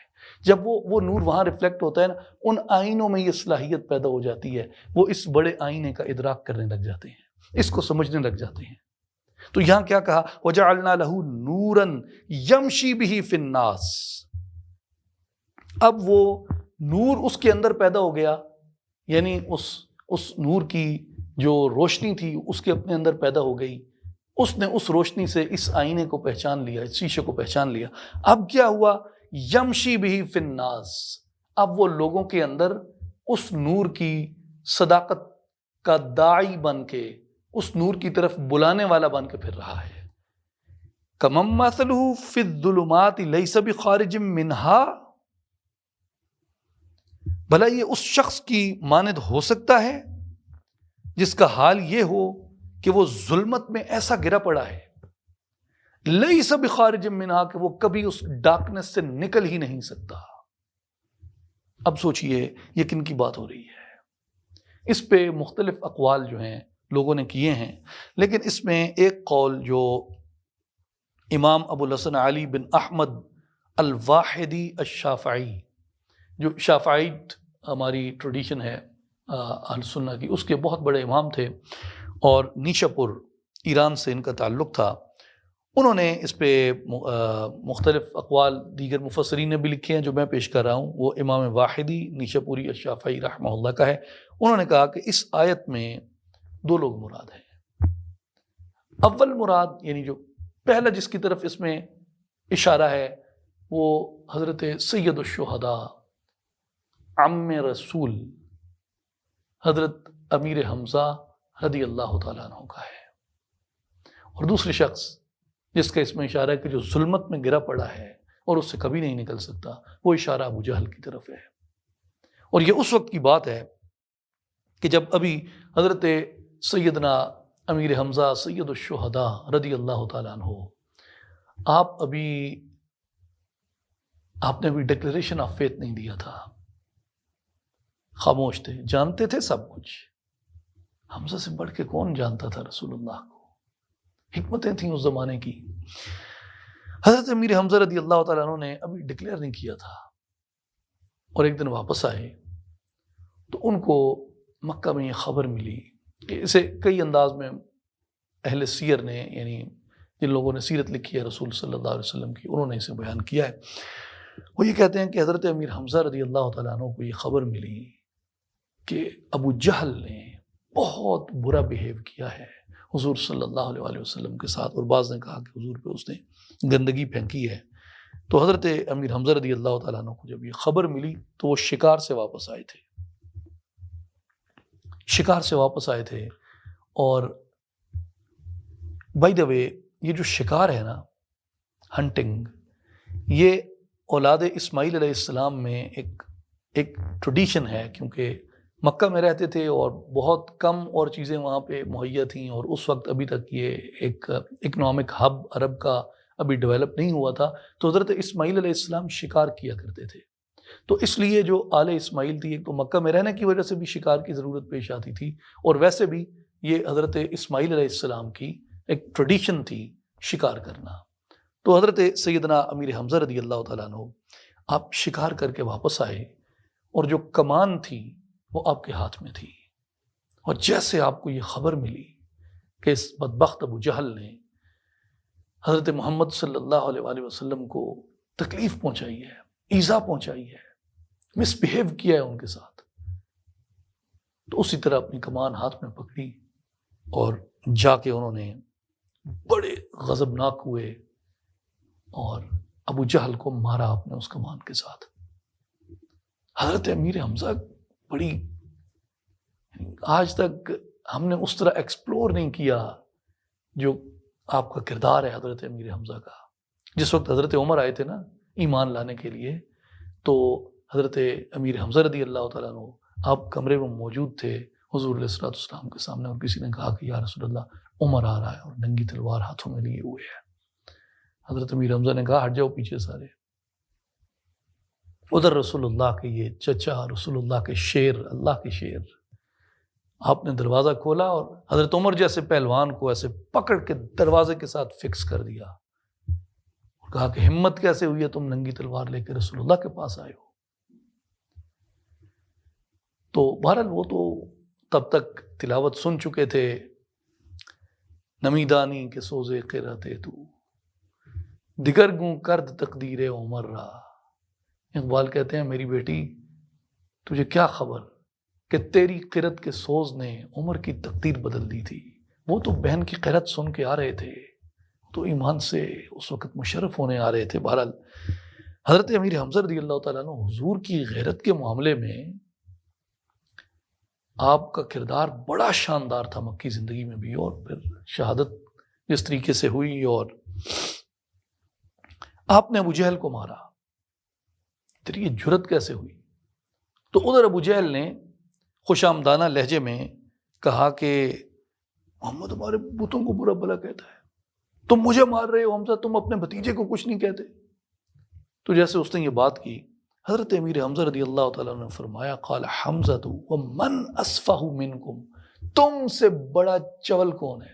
جب وہ نور وہاں ریفلیکٹ ہوتا ہے نا، ان آئینوں میں یہ صلاحیت پیدا ہو جاتی ہے، وہ اس بڑے آئینے کا ادراک کرنے لگ جاتے ہیں، اس کو سمجھنے لگ جاتے ہیں۔ تو یہاں کیا کہا؟ وَجَعَلْنَا لَهُ نُورًا يَمْشِي بِهِ فِي النَّاسِ، اب وہ نور اس کے اندر پیدا ہو گیا، یعنی اس نور کی جو روشنی تھی اس کے اپنے اندر پیدا ہو گئی، اس نے اس روشنی سے اس آئینے کو پہچان لیا، اس شیشے کو پہچان لیا۔ اب کیا ہوا؟ یمشی بہ فی الناس، اب وہ لوگوں کے اندر اس نور کی صداقت کا داعی بن کے، اس نور کی طرف بلانے والا بن کے پھر رہا ہے۔ کمن مثلہ فی الظلمات لیس بخارج منہا، بھلا یہ اس شخص کی مانند ہو سکتا ہے جس کا حال یہ ہو کہ وہ ظلمت میں ایسا گرا پڑا ہے، لیس بخارج منہا، کہ وہ کبھی اس ڈارکنس سے نکل ہی نہیں سکتا۔ اب سوچئے یہ کن کی بات ہو رہی ہے؟ اس پہ مختلف اقوال جو ہیں لوگوں نے کیے ہیں، لیکن اس میں ایک قول جو امام ابو الحسن علی بن احمد الواحدی الشافعی، جو شافعیت ہماری ٹریڈیشن ہے اہل سنہ کی، اس کے بہت بڑے امام تھے، اور نیشا پور ایران سے ان کا تعلق تھا، انہوں نے اس پہ مختلف اقوال دیگر مفسرین نے بھی لکھے ہیں، جو میں پیش کر رہا ہوں وہ امام واحدی نیشا پوری الشافعی رحمہ اللہ کا ہے۔ انہوں نے کہا کہ اس آیت میں دو لوگ مراد ہیں۔ اول مراد، یعنی جو پہلا جس کی طرف اس میں اشارہ ہے، وہ حضرت سید الشہداء عم رسول حضرت امیر حمزہ رضی اللہ تعالیٰ عنہ کا ہے، اور دوسرے شخص جس کا اس میں اشارہ ہے کہ جو ظلمت میں گرا پڑا ہے اور اس سے کبھی نہیں نکل سکتا، وہ اشارہ ابو جہل کی طرف ہے۔ اور یہ اس وقت کی بات ہے کہ جب ابھی حضرت سیدنا امیر حمزہ سید الشہداء رضی اللہ تعالیٰ عنہ آپ نے ابھی ڈکلیریشن آف فیتھ نہیں دیا تھا، خاموش تھے، جانتے تھے سب کچھ۔ حمزہ سے بڑھ کے کون جانتا تھا رسول اللہ کو؟ حکمتیں تھیں اس زمانے کی۔ حضرت امیر حمزہ رضی اللہ تعالیٰ عنہ نے ابھی ڈکلیئر نہیں کیا تھا، اور ایک دن واپس آئے تو ان کو مکہ میں یہ خبر ملی کہ اسے کئی انداز میں اہل سیر نے، یعنی جن لوگوں نے سیرت لکھی ہے رسول صلی اللہ علیہ وسلم کی، انہوں نے اسے بیان کیا ہے۔ وہ یہ کہتے ہیں کہ حضرت امیر حمزہ رضی اللہ تعالیٰ عنہ کو یہ خبر ملی کہ ابو جہل نے بہت برا بیہیو کیا ہے حضور صلی اللہ علیہ وسلم کے ساتھ، اور بعض نے کہا کہ حضور پہ اس نے گندگی پھینکی ہے۔ تو حضرت امیر حمزہ رضی اللہ تعالیٰ عنہ کو جب یہ خبر ملی تو وہ شکار سے واپس آئے تھے، اور بائی دا وے یہ جو شکار ہے نا، ہنٹنگ، یہ اولاد اسماعیل علیہ السلام میں ایک ٹریڈیشن ہے، کیونکہ مکہ میں رہتے تھے اور بہت کم اور چیزیں وہاں پہ مہیا تھیں، اور اس وقت ابھی تک یہ ایک اکنامک ہب عرب کا ابھی ڈیولپ نہیں ہوا تھا، تو حضرت اسماعیل علیہ السلام شکار کیا کرتے تھے۔ تو اس لیے جو آل اسماعیل تھی، ایک تو مکہ میں رہنے کی وجہ سے بھی شکار کی ضرورت پیش آتی تھی، اور ویسے بھی یہ حضرت اسماعیل علیہ السلام کی ایک ٹریڈیشن تھی شکار کرنا۔ تو حضرت سیدنا امیر حمزہ رضی اللہ تعالیٰ عنہ آپ شکار کر کے واپس آئے، اور جو کمان تھی وہ آپ کے ہاتھ میں تھی، اور جیسے آپ کو یہ خبر ملی کہ اس بدبخت ابو جہل نے حضرت محمد صلی اللہ علیہ وسلم کو تکلیف پہنچائی ہے، ایذا پہنچائی ہے، مس بہیو کیا ہے ان کے ساتھ، تو اسی طرح اپنی کمان ہاتھ میں پکڑی اور جا کے انہوں نے بڑے غضبناک ہوئے اور ابو جہل کو مارا اپنے اس کمان کے ساتھ۔ حضرت امیر حمزہ بڑی، آج تک ہم نے اس طرح ایکسپلور نہیں کیا جو آپ کا کردار ہے حضرت امیر حمزہ کا۔ جس وقت حضرت عمر آئے تھے نا ایمان لانے کے لیے، تو حضرت امیر حمزہ رضی اللہ تعالیٰ عنہ آپ کمرے میں موجود تھے حضور علیہ الصلوۃ والسلام کے سامنے، اور کسی نے کہا کہ یا رسول اللہ عمر آ رہا ہے اور ننگی تلوار ہاتھوں میں لیے ہوئے ہے۔ حضرت امیر حمزہ نے کہا ہٹ جاؤ پیچھے سارے۔ ادھر رسول اللہ کے یہ چچا، رسول اللہ کے شیر، اللہ کے شیر، آپ نے دروازہ کھولا اور حضرت عمر جیسے پہلوان کو ایسے پکڑ کے دروازے کے ساتھ فکس کر دیا، اور کہا کہ ہمت کیسے ہوئی ہے تم ننگی تلوار لے کے رسول اللہ کے پاس آئے ہو؟ تو بہرحال وہ تو تب تک تلاوت سن چکے تھے، نمیدانی کے سوزے قرتے تو دیگر گوں کرد تقدیر عمر را۔ اقبال کہتے ہیں میری بیٹی تجھے کیا خبر کہ تیری قرت کے سوز نے عمر کی تقدیر بدل دی تھی۔ وہ تو بہن کی قرت سن کے آ رہے تھے، تو ایمان سے اس وقت مشرف ہونے آ رہے تھے۔ بہرحال حضرت امیر حمزہ رضی اللہ تعالیٰ عنہ حضور کی غیرت کے معاملے میں آپ کا کردار بڑا شاندار تھا مکی زندگی میں بھی، اور پھر شہادت جس طریقے سے ہوئی، اور آپ نے ابو جہل کو مارا، تیری یہ جرت کیسے ہوئی؟ تو ادھر ابو جہل نے خوش آمدانہ لہجے میں کہا کہ محمد ہمارے بتوں کو برا بھلا کہتا ہے، تم مجھے مار رہے ہو حمزہ، تم اپنے بھتیجے کو کچھ نہیں کہتے۔ تو جیسے اس نے یہ بات کی، حضرت امیر حمزہ رضی اللہ تعالیٰ نے فرمایا قال حمزہ ومن اسفہ منکم، تم سے بڑا چول کون ہے،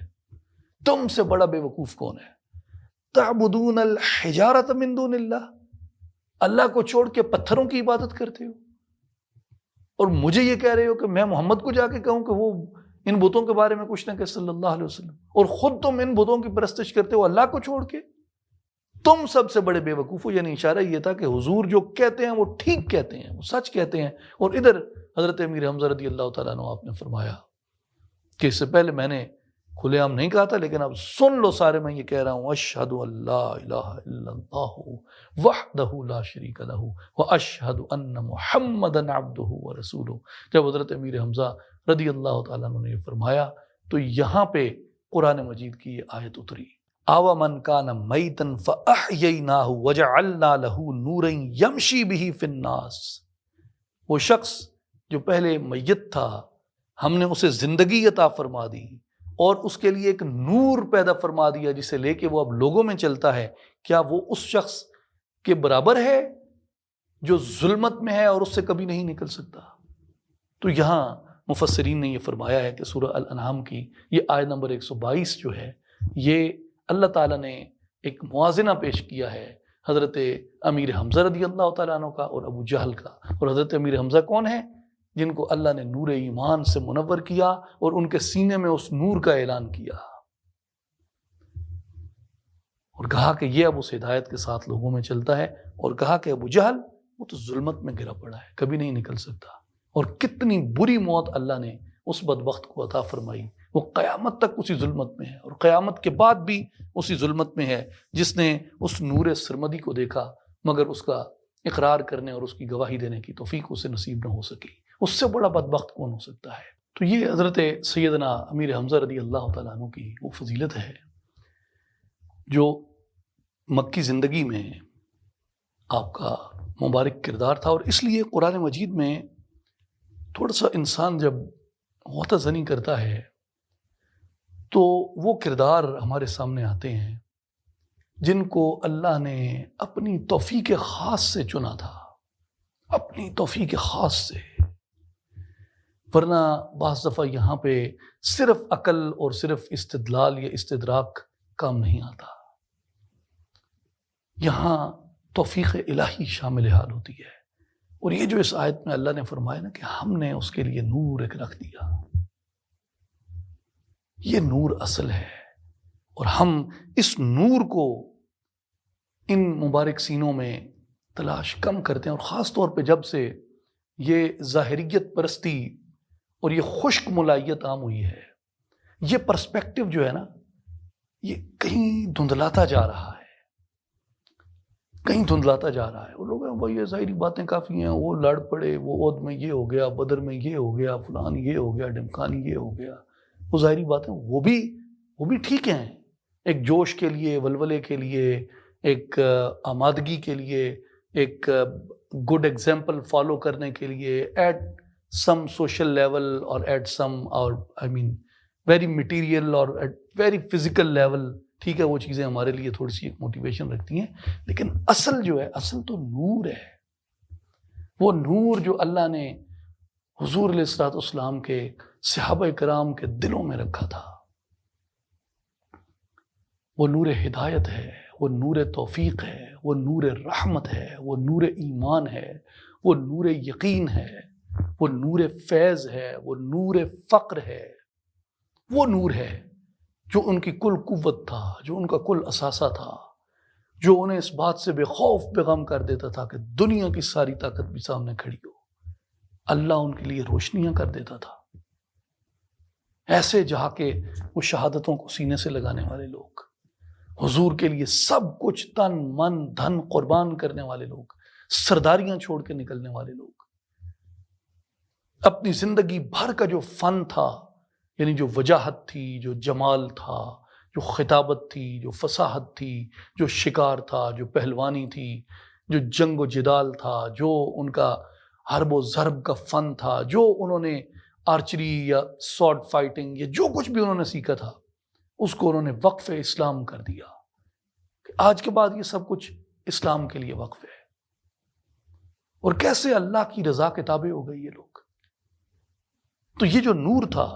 تم سے بڑا بے وقوف کون ہے؟ تعبدون الحجارۃ من دون اللہ، اللہ کو چھوڑ کے پتھروں کی عبادت کرتے ہو، اور مجھے یہ کہہ رہے ہو کہ میں محمد کو جا کے کہوں کہ وہ ان بتوں کے بارے میں کچھ نہ کہ صلی اللہ علیہ وسلم، اور خود تم ان بتوں کی پرستش کرتے ہو اللہ کو چھوڑ کے، تم سب سے بڑے بے وقوف ہو۔ یعنی اشارہ یہ تھا کہ حضور جو کہتے ہیں وہ ٹھیک کہتے ہیں، وہ سچ کہتے ہیں۔ اور ادھر حضرت امیر حمزہ رضی اللہ تعالیٰ عنہ آپ نے فرمایا کہ اس سے پہلے میں نے کھلے عام نہیں کہا تھا، لیکن اب سن لو سارے، میں یہ کہہ رہا ہوں اشہد ان لا الہ الا اللہ وحدہ لا شریک لہ واشہد ان محمدا عبدہ ورسولہ۔ جب حضرت امیر حمزہ رضی اللہ تعالیٰ عنہ نے یہ فرمایا تو یہاں پہ قرآن مجید کی یہ آیت اتری، آو من کان میتن فاحییناہ وجعلنا لہ نورا یمشی بہ فی الناس، وہ شخص جو پہلے میت تھا ہم نے اسے زندگی عطا فرما دی اور اس کے لیے ایک نور پیدا فرما دیا جسے لے کے وہ اب لوگوں میں چلتا ہے، کیا وہ اس شخص کے برابر ہے جو ظلمت میں ہے اور اس سے کبھی نہیں نکل سکتا؟ تو یہاں مفسرین نے یہ فرمایا ہے کہ سورہ الانعام کی یہ آیت نمبر 122 جو ہے، یہ اللہ تعالیٰ نے ایک موازنہ پیش کیا ہے حضرت امیر حمزہ رضی اللہ تعالیٰ عنہ کا اور ابو جہل کا۔ اور حضرت امیر حمزہ کون ہیں؟ جن کو اللہ نے نور ایمان سے منور کیا اور ان کے سینے میں اس نور کا اعلان کیا اور کہا کہ یہ اب اس ہدایت کے ساتھ لوگوں میں چلتا ہے، اور کہا کہ ابو جہل وہ تو ظلمت میں گرا پڑا ہے، کبھی نہیں نکل سکتا۔ اور کتنی بری موت اللہ نے اس بدبخت کو عطا فرمائی، وہ قیامت تک اسی ظلمت میں ہے اور قیامت کے بعد بھی اسی ظلمت میں ہے، جس نے اس نور سرمدی کو دیکھا مگر اس کا اقرار کرنے اور اس کی گواہی دینے کی توفیق اسے نصیب نہ ہو سکی۔ اس سے بڑا بدبخت کون ہو سکتا ہے؟ تو یہ حضرت سیدنا امیر حمزہ رضی اللہ تعالیٰ عنہ کی وہ فضیلت ہے جو مکی زندگی میں آپ کا مبارک کردار تھا، اور اس لیے قرآن مجید میں تھوڑا سا انسان جب غوطہ زنی کرتا ہے تو وہ کردار ہمارے سامنے آتے ہیں جن کو اللہ نے اپنی توفیق خاص سے چنا تھا، اپنی توفیق خاص سے، ورنہ بعض دفعہ یہاں پہ صرف عقل اور صرف استدلال یا استدراک کام نہیں آتا، یہاں توفیق الہی شامل حال ہوتی ہے۔ اور یہ جو اس آیت میں اللہ نے فرمایا نا کہ ہم نے اس کے لیے نور ایک رکھ دیا، یہ نور اصل ہے، اور ہم اس نور کو ان مبارک سینوں میں تلاش کم کرتے ہیں، اور خاص طور پہ جب سے یہ ظاہریت پرستی اور یہ خشک ملائیت عام ہوئی ہے، یہ پرسپیکٹیو جو ہے نا یہ کہیں دھندلاتا جا رہا ہے، کہیں دھندلاتا جا رہا ہے۔ وہ لوگ ہیں یہ ظاہری باتیں کافی ہیں، وہ لڑ پڑے، وہ عہد میں یہ ہو گیا، بدر میں یہ ہو گیا، فلان یہ ہو گیا، ڈمکانی یہ ہو گیا، وہ ظاہری باتیں وہ بھی ٹھیک ہیں، ایک جوش کے لیے، ولولے کے لیے، ایک آمادگی کے لیے، ایک گڈ ایگزامپل فالو کرنے کے لیے ایٹ سم سوشل لیول اور ایٹ سم اور ویری مٹیریل اور ایٹ ویری فزیکل لیول، ٹھیک ہے، وہ چیزیں ہمارے لیے تھوڑی سی ایک موٹیویشن رکھتی ہیں، لیکن اصل جو ہے، اصل تو نور ہے، وہ نور جو اللہ نے حضور علیہ الصلوۃ والسلام کے صحابہ کرام کے دلوں میں رکھا تھا، وہ نور ہدایت ہے، وہ نور توفیق ہے، وہ نور رحمت ہے، وہ نور ایمان ہے، وہ نور یقین ہے، وہ نور فیض ہے، وہ نور فقر ہے، وہ نور ہے جو ان کی کل قوت تھا، جو ان کا کل اثاثہ تھا، جو انہیں اس بات سے بے خوف بے غم کر دیتا تھا کہ دنیا کی ساری طاقت بھی سامنے کھڑی ہو، اللہ ان کے لیے روشنیاں کر دیتا تھا، ایسے جہاں کے وہ شہادتوں کو سینے سے لگانے والے لوگ، حضور کے لیے سب کچھ تن من دھن قربان کرنے والے لوگ، سرداریاں چھوڑ کے نکلنے والے لوگ، اپنی زندگی بھر کا جو فن تھا، یعنی جو وجاہت تھی، جو جمال تھا، جو خطابت تھی، جو فصاحت تھی، جو شکار تھا، جو پہلوانی تھی، جو جنگ و جدال تھا، جو ان کا حرب و ضرب کا فن تھا، جو انہوں نے آرچری یا سورڈ فائٹنگ یا جو کچھ بھی انہوں نے سیکھا تھا، اس کو انہوں نے وقف اسلام کر دیا کہ آج کے بعد یہ سب کچھ اسلام کے لیے وقف ہے۔ اور کیسے اللہ کی رضا کے تابع ہو گئے یہ لوگ۔ تو یہ جو نور تھا،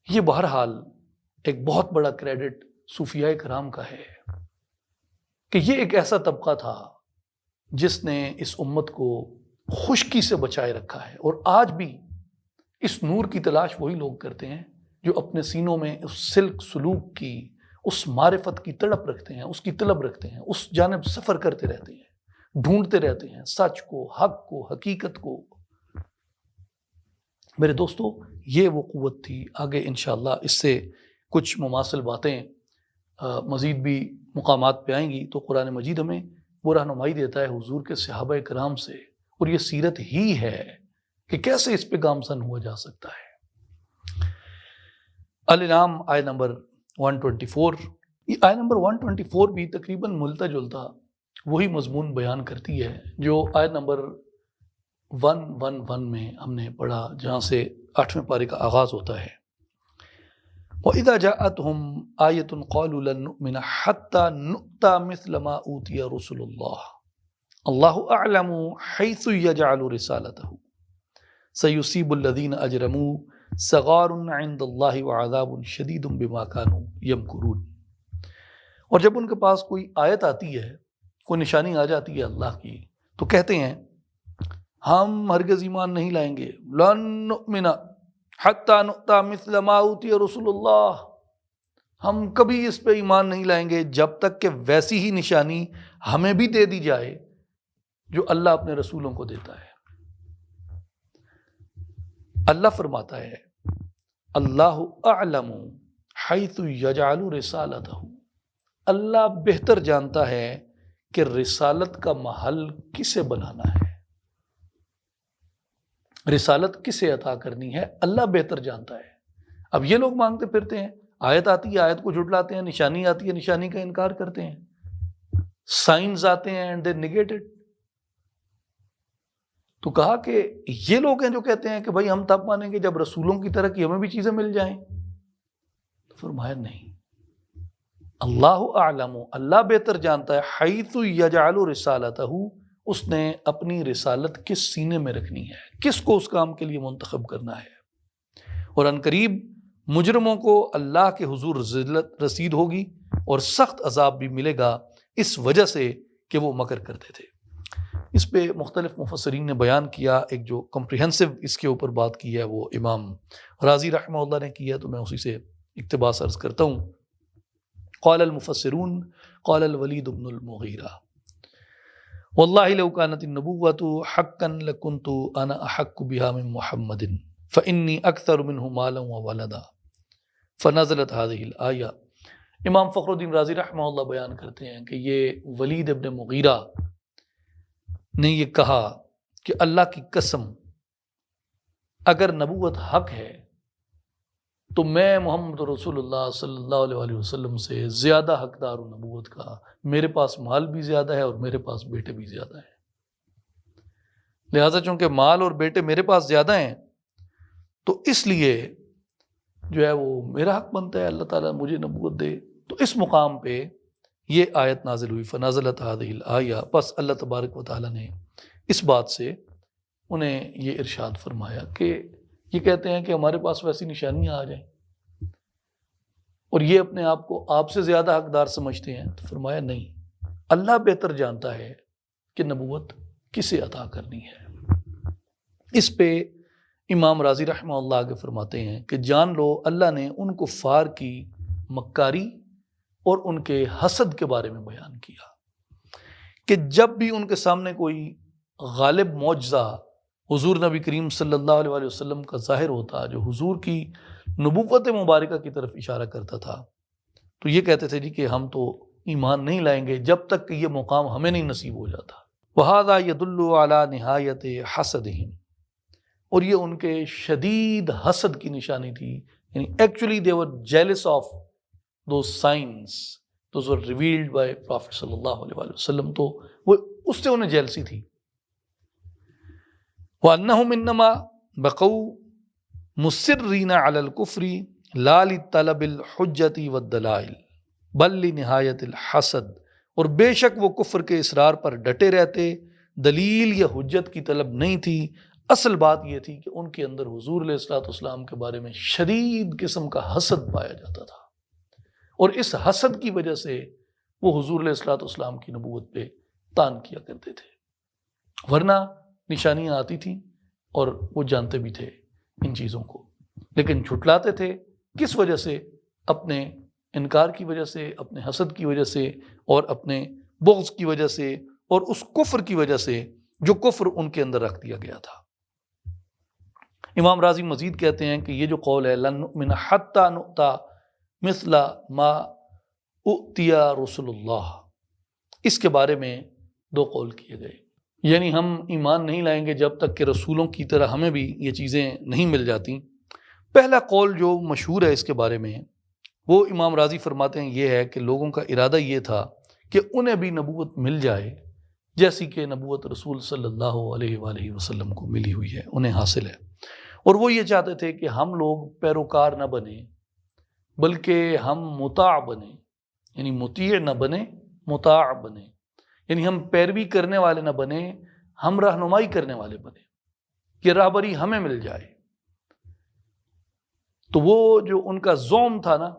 یہ بہرحال ایک بہت بڑا کریڈٹ صوفیاء کرام کا ہے کہ یہ ایک ایسا طبقہ تھا جس نے اس امت کو خشکی سے بچائے رکھا ہے، اور آج بھی اس نور کی تلاش وہی لوگ کرتے ہیں جو اپنے سینوں میں اس سلک سلوک کی، اس معرفت کی تڑپ رکھتے ہیں، اس کی طلب رکھتے ہیں، اس جانب سفر کرتے رہتے ہیں، ڈھونڈتے رہتے ہیں سچ کو، حق کو، حقیقت کو۔ میرے دوستو، یہ وہ قوت تھی۔ آگے انشاءاللہ اس سے کچھ مماثل باتیں مزید بھی مقامات پہ آئیں گی، تو قرآن مجید ہمیں وہ رہنمائی دیتا ہے حضور کے صحابہ کرام سے، اور یہ سیرت ہی ہے کہ کیسے اس پہ گامزن ہوا جا سکتا ہے۔ الانعام آیت نمبر 124. یہ آیت نمبر 124 بھی تقریباً ملتا جلتا وہی مضمون بیان کرتی ہے جو آیت نمبر 111 میں ہم نے پڑھا، جہاں سے 8ویں پارے کا آغاز ہوتا ہے. وَإِذَا جَاءَتْهُمْ آيَةٌ قَالُوا لَن نُؤْمِنَ حَتَّى نُؤْتَى مِثْلَ مَا أُوتِيَ رُسُلُ اللَّهِ اللَّهُ أَعْلَمُ حَيْثُ يَجْعَلُ رِسَالَتَهُ سَيُصِيبُ الَّذِينَ أَجْرَمُوا صَغَارٌ عِندَ اللَّهِ وَعَذَابٌ شَدِيدٌ بِمَا كَانُوا يَمْكُرُونَ. اور جب ان کے پاس کوئی آیت آتی ہے، کوئی نشانی آ جاتی ہے اللہ کی، تو کہتے ہیں ہم ہرگز ایمان نہیں لائیں گے. لن نؤمن حتی نؤتی مثل ما اوتی رسول اللہ، ہم کبھی اس پہ ایمان نہیں لائیں گے جب تک کہ ویسی ہی نشانی ہمیں بھی دے دی جائے جو اللہ اپنے رسولوں کو دیتا ہے. اللہ فرماتا ہے اللہ اعلم حیث یجعل رسالتہ، اللہ بہتر جانتا ہے کہ رسالت کا محل کسے بنانا ہے، رسالت کسے عطا کرنی ہے، اللہ بہتر جانتا ہے. اب یہ لوگ مانگتے پھرتے ہیں، آیت آتی ہے آیت کو جھٹلاتے ہیں، نشانی آتی ہے نشانی کا انکار کرتے ہیں، سائنز آتے ہیں اینڈ دے نیگیٹ اٹ. تو کہا کہ یہ لوگ ہیں جو کہتے ہیں کہ بھائی ہم تب مانیں گے جب رسولوں کی طرح کی ہمیں بھی چیزیں مل جائیں. تو فرمایا نہیں، اللہ اعلم، اللہ بہتر جانتا ہے، حیث یجعل رسالتہ، اس نے اپنی رسالت کس سینے میں رکھنی ہے، کس کو اس کام کے لیے منتخب کرنا ہے. اور عنقریب مجرموں کو اللہ کے حضور ذلت رسید ہوگی اور سخت عذاب بھی ملے گا اس وجہ سے کہ وہ مکر کرتے تھے. اس پہ مختلف مفسرین نے بیان کیا. ایک جو کمپریہنسو اس کے اوپر بات کی ہے وہ امام رازی رحمہ اللہ نے کی ہے، تو میں اسی سے اقتباس عرض کرتا ہوں. قال المفسرون قال الولید بن المغیرہ واللہ لو كانت النبوۃ حقا لکنت انا احق بها من محمد فانی اکثر منہ مالا وولدا فنزلت هذه الآیہ. امام فخر الدین رازی رحمہ اللہ بیان کرتے ہیں کہ یہ ولید ابن مغیرہ نے یہ کہا کہ اللہ کی قسم اگر نبوت حق ہے تو میں محمد رسول اللہ صلی اللہ علیہ وسلم سے زیادہ حقدار ہوں نبوت کا. میرے پاس مال بھی زیادہ ہے اور میرے پاس بیٹے بھی زیادہ ہیں، لہٰذا چونکہ مال اور بیٹے میرے پاس زیادہ ہیں تو اس لیے جو ہے وہ میرا حق بنتا ہے اللہ تعالیٰ مجھے نبوت دے. تو اس مقام پہ یہ آیت نازل ہوئی، فنازلت هذه الآیہ. بس اللہ تبارک و تعالیٰ نے اس بات سے انہیں یہ ارشاد فرمایا کہ یہ کہتے ہیں کہ ہمارے پاس ویسی نشانیاں آ جائیں اور یہ اپنے آپ کو آپ سے زیادہ حقدار سمجھتے ہیں. تو فرمایا نہیں، اللہ بہتر جانتا ہے کہ نبوت کسے عطا کرنی ہے. اس پہ امام رازی رحمہ اللہ آگے فرماتے ہیں کہ جان لو اللہ نے ان کفار کی مکاری اور ان کے حسد کے بارے میں بیان کیا کہ جب بھی ان کے سامنے کوئی غالب معجزہ حضور نبی کریم صلی اللہ علیہ وسلم کا ظاہر ہوتا جو حضور کی نبوت مبارکہ کی طرف اشارہ کرتا تھا، تو یہ کہتے تھے جی کہ ہم تو ایمان نہیں لائیں گے جب تک کہ یہ مقام ہمیں نہیں نصیب ہو جاتا. وَهَذَا يَدُلُّ عَلَى نِهَایَةِ حَسَدِهِمْ، اور یہ ان کے شدید حسد کی نشانی تھی. یعنی actually they were jealous of those signs those were revealed by Prophet صلی اللہ علیہ وسلم. تو وہ اس سے انہیں جیلسی تھی. وَأَنَّهُمْ إِنَّمَا بَقَوْا مُصِرِّينَ عَلَى الْكُفْرِ لَا لِطَلَبِ الْحُجَّةِ وَالدَّلَائِلِ بَلْ لِنِهَایَةِ الْحَسَدِ، اور بے شک وہ کفر کے اصرار پر ڈٹے رہتے، دلیل یا حجت کی طلب نہیں تھی. اصل بات یہ تھی کہ ان کے اندر حضور علیہ الصلوۃ والسلام کے بارے میں شدید قسم کا حسد پایا جاتا تھا، اور اس حسد کی وجہ سے وہ حضور علیہ الصلوۃ والسلام کی نبوت پہ طعن کیا کرتے تھے. ورنہ نشانیاں آتی تھیں اور وہ جانتے بھی تھے ان چیزوں کو، لیکن جھٹلاتے تھے. کس وجہ سے؟ اپنے انکار کی وجہ سے، اپنے حسد کی وجہ سے، اور اپنے بغض کی وجہ سے، اور اس کفر کی وجہ سے جو کفر ان کے اندر رکھ دیا گیا تھا. امام راضی مزید کہتے ہیں کہ یہ جو قول ہے لن نؤمن حتی نؤتی مثل ما اؤتی رسول اللہ، اس کے بارے میں دو قول کیے گئے. یعنی ہم ایمان نہیں لائیں گے جب تک کہ رسولوں کی طرح ہمیں بھی یہ چیزیں نہیں مل جاتی. پہلا قول جو مشہور ہے اس کے بارے میں، وہ امام راضی فرماتے ہیں یہ ہے کہ لوگوں کا ارادہ یہ تھا کہ انہیں بھی نبوت مل جائے جیسی کہ نبوت رسول صلی اللہ علیہ وآلہ وسلم کو ملی ہوئی ہے، انہیں حاصل ہے۔ اور وہ یہ چاہتے تھے کہ ہم لوگ پیروکار نہ بنیں بلکہ ہم مطاع بنیں، یعنی مطیع نہ بنیں، مطاع بنیں، یعنی ہم پیروی کرنے والے نہ بنیں، ہم رہنمائی کرنے والے بنیں، کہ راہبری ہمیں مل جائے۔ تو وہ جو ان کا زوم تھا نا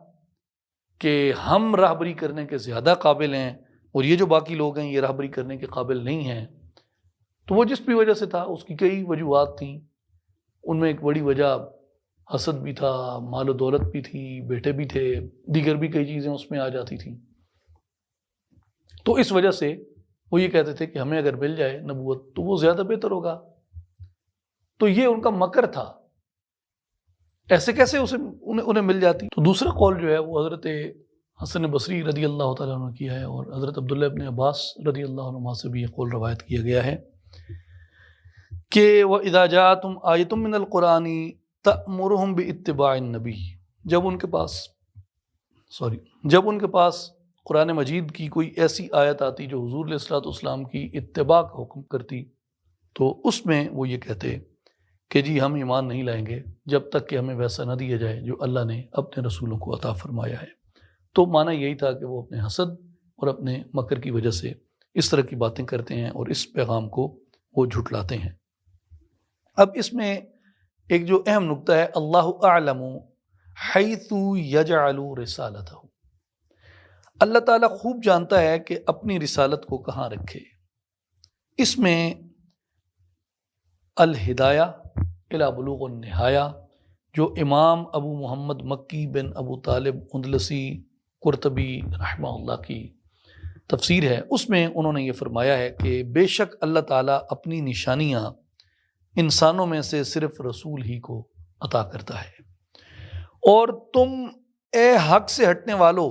کہ ہم راہبری کرنے کے زیادہ قابل ہیں اور یہ جو باقی لوگ ہیں یہ راہبری کرنے کے قابل نہیں ہیں، تو وہ جس بھی وجہ سے تھا، اس کی کئی وجوہات تھیں۔ ان میں ایک بڑی وجہ حسد بھی تھا، مال و دولت بھی تھی، بیٹے بھی تھے، دیگر بھی کئی چیزیں اس میں آ جاتی تھیں۔ تو اس وجہ سے وہ یہ کہتے تھے کہ ہمیں اگر مل جائے نبوت تو وہ زیادہ بہتر ہوگا۔ تو یہ ان کا مکر تھا، ایسے کیسے انہیں مل جاتی۔ تو دوسرا قول جو ہے وہ حضرت حسن بصری رضی اللہ تعالیٰ عنہ کیا ہے، اور حضرت عبداللہ ابن عباس رضی اللہ عنہ سے بھی یہ قول روایت کیا گیا ہے کہ وَإِذَا جَاءَتُمْ آیَةٌ مِّنَ الْقُرْآنِ تَأْمُرُهُمْ بِاتِّبَاعِ النَّبِيِّ، جب ان کے پاس قرآن مجید کی کوئی ایسی آیت آتی جو حضور علیہ الصلوۃ والسلام کی اتباع کا حکم کرتی، تو اس میں وہ یہ کہتے کہ جی ہم ایمان نہیں لائیں گے جب تک کہ ہمیں ویسا نہ دیا جائے جو اللہ نے اپنے رسولوں کو عطا فرمایا ہے۔ تو معنی یہی تھا کہ وہ اپنے حسد اور اپنے مکر کی وجہ سے اس طرح کی باتیں کرتے ہیں اور اس پیغام کو وہ جھٹلاتے ہیں۔ اب اس میں ایک جو اہم نقطہ ہے، اللہ اعلم حیث یجعل رسالتہ، اللہ تعالیٰ خوب جانتا ہے کہ اپنی رسالت کو کہاں رکھے۔ اس میں الہدایہ الی بلوغ النہایہ جو امام ابو محمد مکی بن ابو طالب اندلسی قرطبی رحمہ اللہ کی تفسیر ہے، اس میں انہوں نے یہ فرمایا ہے کہ بے شک اللہ تعالیٰ اپنی نشانیاں انسانوں میں سے صرف رسول ہی کو عطا کرتا ہے، اور تم اے حق سے ہٹنے والو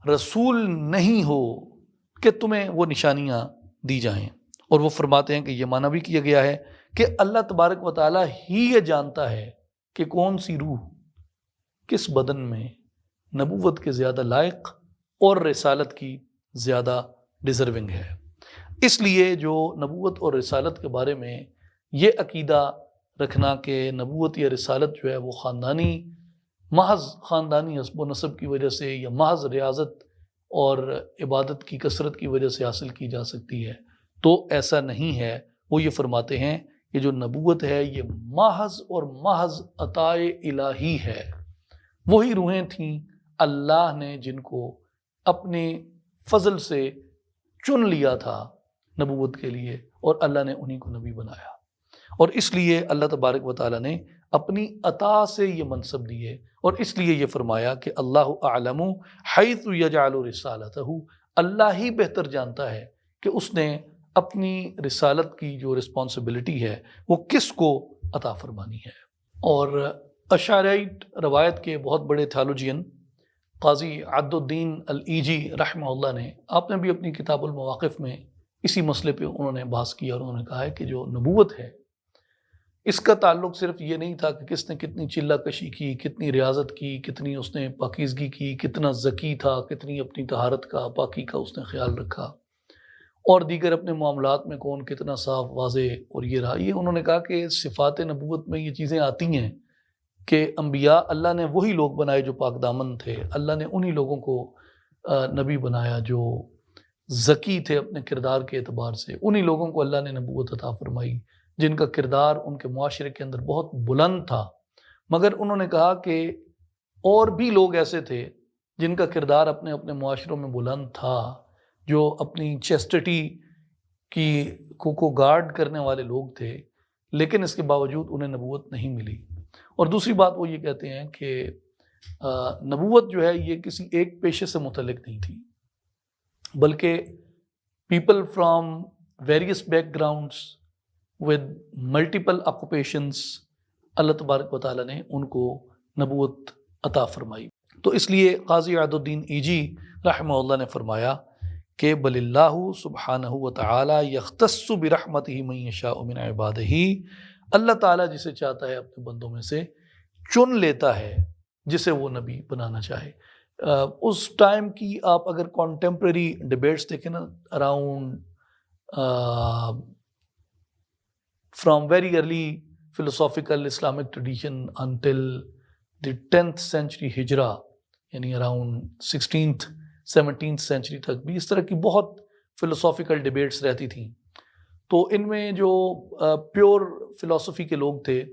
رسول نہیں ہو کہ تمہیں وہ نشانیاں دی جائیں۔ اور وہ فرماتے ہیں کہ یہ معنی بھی کیا گیا ہے کہ اللہ تبارک و تعالیٰ ہی یہ جانتا ہے کہ کون سی روح کس بدن میں نبوت کے زیادہ لائق اور رسالت کی زیادہ ڈیزرونگ ہے۔ اس لیے جو نبوت اور رسالت کے بارے میں یہ عقیدہ رکھنا کہ نبوت یا رسالت جو ہے وہ محض خاندانی حسب و نسب کی وجہ سے یا محض ریاضت اور عبادت کی کثرت کی وجہ سے حاصل کی جا سکتی ہے، تو ایسا نہیں ہے۔ وہ یہ فرماتے ہیں کہ جو نبوت ہے یہ محض عطاء الہی ہے۔ وہی روحیں تھیں اللہ نے جن کو اپنے فضل سے چن لیا تھا نبوت کے لیے، اور اللہ نے انہی کو نبی بنایا، اور اس لیے اللہ تبارک و تعالیٰ نے اپنی عطا سے یہ منصب دیے، اور اس لیے یہ فرمایا کہ اللہ اعلم حیث یجعل رسالتہ، اللہ ہی بہتر جانتا ہے کہ اس نے اپنی رسالت کی جو رسپانسبلٹی ہے وہ کس کو عطا فرمانی ہے۔ اور اشعریٹ روایت کے بہت بڑے تھیالوجین قاضی عبد الدین الایجی رحمہ اللہ نے، آپ نے بھی اپنی کتاب المواقف میں اسی مسئلے پہ انہوں نے بحث کیا، اور انہوں نے کہا ہے کہ جو نبوت ہے اس کا تعلق صرف یہ نہیں تھا کہ کس نے کتنی چلہ کشی کی، کتنی ریاضت کی، کتنی اس نے پاکیزگی کی، کتنا ذکی تھا، کتنی اپنی طہارت کا پاکی کا اس نے خیال رکھا، اور دیگر اپنے معاملات میں کون کتنا صاف واضح اور یہ رہا۔ یہ انہوں نے کہا کہ صفات نبوت میں یہ چیزیں آتی ہیں کہ انبیاء اللہ نے وہی لوگ بنائے جو پاک دامن تھے، اللہ نے انہی لوگوں کو نبی بنایا جو ذکی تھے اپنے کردار کے اعتبار سے، انہی لوگوں کو اللہ نے نبوت عطا فرمائی جن کا کردار ان کے معاشرے کے اندر بہت بلند تھا۔ مگر انہوں نے کہا کہ اور بھی لوگ ایسے تھے جن کا کردار اپنے اپنے معاشروں میں بلند تھا، جو اپنی چیسٹٹی کو گارڈ کرنے والے لوگ تھے، لیکن اس کے باوجود انہیں نبوت نہیں ملی۔ اور دوسری بات وہ یہ کہتے ہیں کہ نبوت جو ہے یہ کسی ایک پیشے سے متعلق نہیں تھی، بلکہ people from various backgrounds with multiple occupations, اللہ تبارک و تعالیٰ نے ان کو نبوت عطا فرمائی۔ تو اس لیے قاضی عبد الدین ایجی رحمہ اللہ نے فرمایا کہ بل اللہ سبحانہ و تعالی یختص برحمتہ من یشاء من عبادہ، اللہ تعالیٰ جسے چاہتا ہے اپنے بندوں میں سے چن لیتا ہے جسے وہ نبی بنانا چاہے. اس ٹائم کی آپ اگر کانٹمپریری ڈبیٹس دیکھیں نا، around from very early philosophical Islamic tradition until the 10th century ہجرا، یعنی اراؤنڈ 16th 17th century تک بھی اس طرح کی بہت philosophical debates رہتی تھیں. تو ان میں جو پیور فلاسفی کے لوگ تھے،